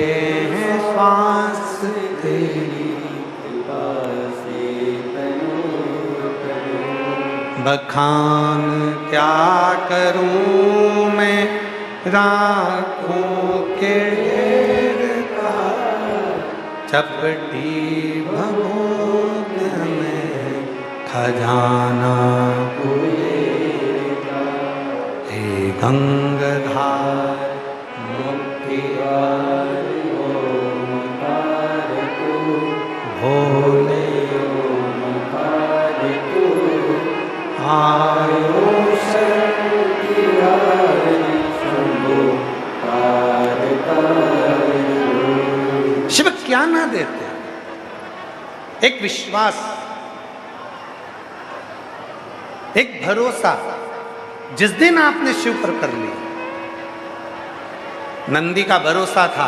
हैं श्वास, तेरी कृपा से तनु बखान क्या करूं मैं राखों के ढेर का, चपटी भभूत में खजाना हे गंगाधार मुक्ति ओमकार तू, भोले ओमकार तू, आयो शक्ति हारी शंभो कारतारी। शिव क्या ना देते, एक विश्वास, एक भरोसा। जिस दिन आपने शिव पर कर लिया, नंदी का भरोसा था,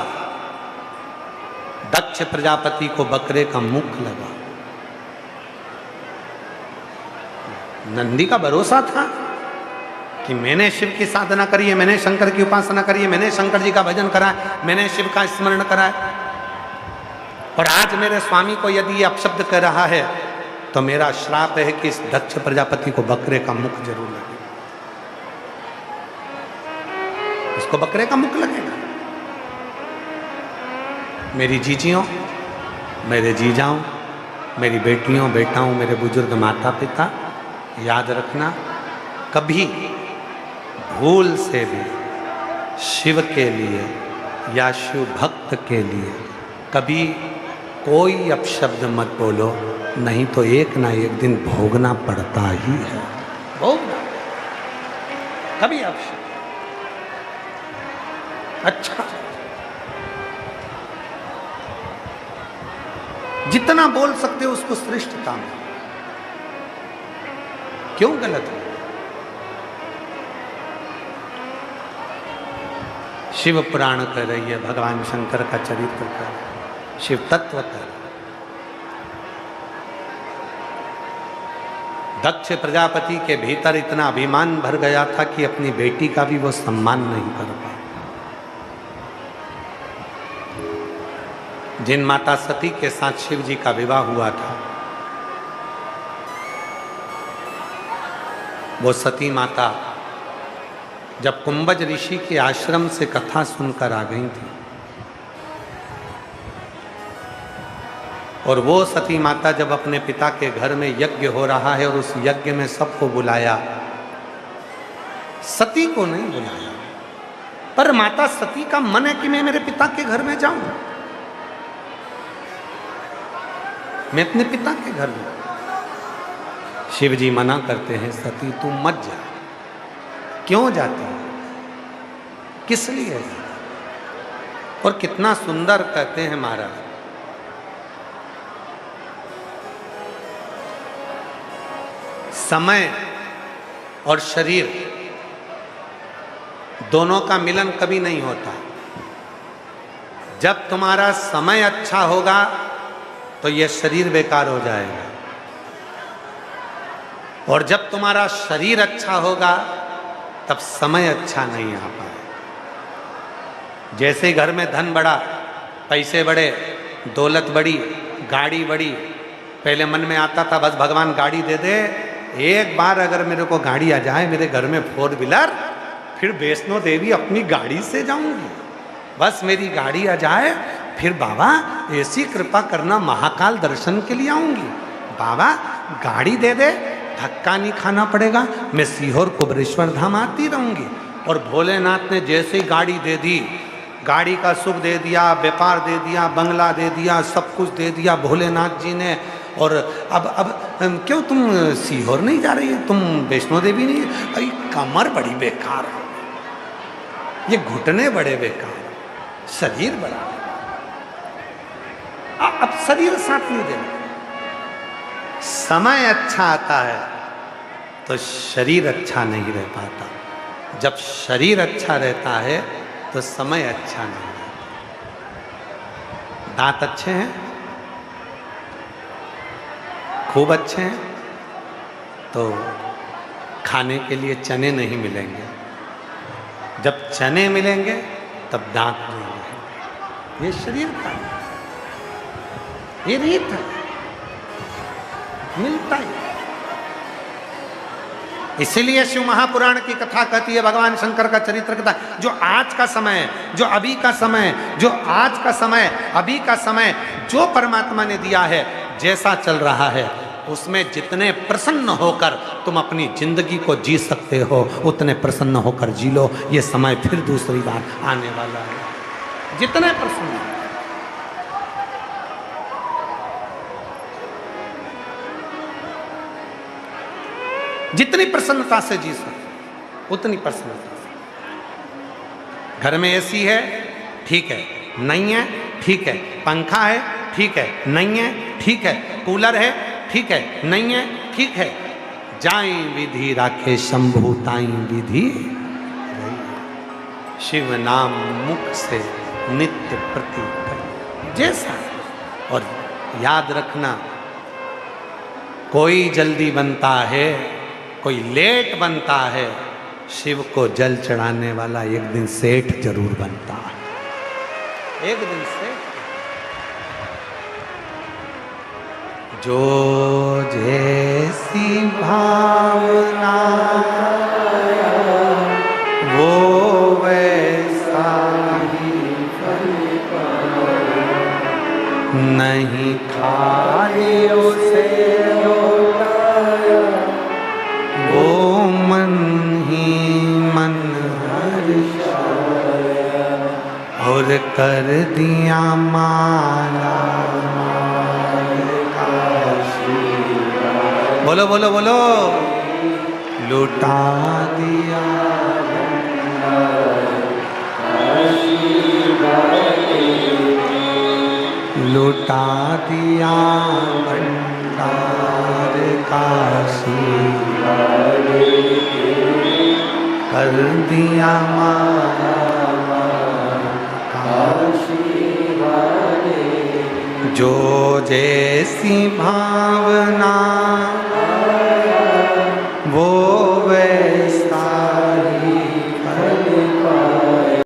दक्ष प्रजापति को बकरे का मुख लगा। नंदी का भरोसा था कि मैंने शिव की साधना करी है, मैंने शंकर की उपासना करी है, मैंने शंकर जी का भजन करा है, मैंने शिव का स्मरण करा है, और आज मेरे स्वामी को यदि ये अपशब्द कह रहा है तो मेरा श्राप है कि इस दक्ष प्रजापति को बकरे का मुख जरूर लगे, इसको बकरे का मुख लगेगा। मेरी जीजियों, मेरे जीजाओं, मेरी बेटियों, बेटाओं, मेरे बुजुर्ग माता पिता, याद रखना, कभी भूल से भी शिव के लिए या शिव भक्त के लिए कभी कोई अपशब्द मत बोलो, नहीं तो एक ना एक दिन भोगना पड़ता ही है। भोगना कभी अपशब्द। अच्छा, जितना बोल सकते हो उसको श्रेष्ठता में, क्यों गलत है? शिव पुराण कर रही है, भगवान शंकर का चरित्र कर, शिव तत्व कर। दक्ष प्रजापति के भीतर इतना अभिमान भर गया था कि अपनी बेटी का भी वो सम्मान नहीं कर पाया। जिन माता सती के साथ शिव जी का विवाह हुआ था, वो सती माता जब कुंभज ऋषि के आश्रम से कथा सुनकर आ गई थी, और वो सती माता जब अपने पिता के घर में यज्ञ हो रहा है और उस यज्ञ में सबको बुलाया, सती को नहीं बुलाया, पर माता सती का मन है कि मैं मेरे पिता के घर में जाऊं, मैं अपने पिता के घर में। शिव जी मना करते हैं, सती तू मत जा। क्यों जाती है, किस लिए जाती? और कितना सुंदर कहते हैं महाराज, समय और शरीर दोनों का मिलन कभी नहीं होता। जब तुम्हारा समय अच्छा होगा तो यह शरीर बेकार हो जाएगा, और जब तुम्हारा शरीर अच्छा होगा तब समय अच्छा नहीं आ पाए। जैसे घर में धन बढ़ा, पैसे बढ़े, दौलत बढ़ी, गाड़ी बढ़ी, पहले मन में आता था बस भगवान गाड़ी दे दे, एक बार अगर मेरे को गाड़ी आ जाए मेरे घर में 4 व्हीलर, फिर वैष्णो देवी अपनी गाड़ी से जाऊंगी, बस मेरी गाड़ी आ जाए, फिर बाबा ऐसी कृपा करना महाकाल दर्शन के लिए आऊंगी, बाबा गाड़ी दे दे, धक्का नहीं खाना पड़ेगा, मैं सीहोर कुबरेश्वर धाम आती रहूंगी। और भोलेनाथ ने जैसे ही गाड़ी दे दी, गाड़ी का सुख दे दिया, व्यापार दे दिया, बंगला दे दिया, सब कुछ दे दिया भोलेनाथ जी ने। और अब क्यों तुम सीहोर नहीं जा रही है, तुम वैष्णो देवी नहीं? भाई कमर बड़ी बेकार है, ये घुटने बड़े बेकार, शरीर बड़ा, अब शरीर साथ नहीं देना। समय अच्छा आता है तो शरीर अच्छा नहीं रह पाता, जब शरीर अच्छा रहता है तो समय अच्छा नहीं रहता। दांत अच्छे हैं, खूब अच्छे हैं, तो खाने के लिए चने नहीं मिलेंगे, जब चने मिलेंगे तब दांत नहीं मिलेंगे। ये शरीर का, ये रीत है, मिलता ही। इसीलिए शिव महापुराण की कथा कहती है, भगवान शंकर का चरित्र कथा, जो आज का समय है, जो अभी का समय, जो आज का समय, अभी का समय जो परमात्मा ने दिया है, जैसा चल रहा है, उसमें जितने प्रसन्न होकर तुम अपनी जिंदगी को जी सकते हो, उतने प्रसन्न होकर जी लो। ये समय फिर दूसरी बार आने वाला है। जितने प्रसन्न, जितनी प्रसन्नता से जी सकते उतनी प्रसन्नता से। घर में एसी है, ठीक है, नहीं है, ठीक है, पंखा है, ठीक है, नहीं है, ठीक है, कूलर है, ठीक है, नहीं है, ठीक है, जाई विधि राखे शंभु ताई विधि रही। शिव नाम मुख से नित्य प्रति करे जैसा। और याद रखना, कोई जल्दी बनता है, कोई लेट बनता है, शिव को जल चढ़ाने वाला एक दिन सेठ जरूर बनता है। एक दिन सेठ। जो जैसी भावना वो वैसा ही फल पाए, नहीं खाए उसे लौटाया, वो मन ही मन हर्षाया, और कर दिया माला। बोलो बोलो बोलो, लुटा दिया लुटा दिया भंडार काशी, कर दिया माला काशी। जो जैसी भावना वो वैसा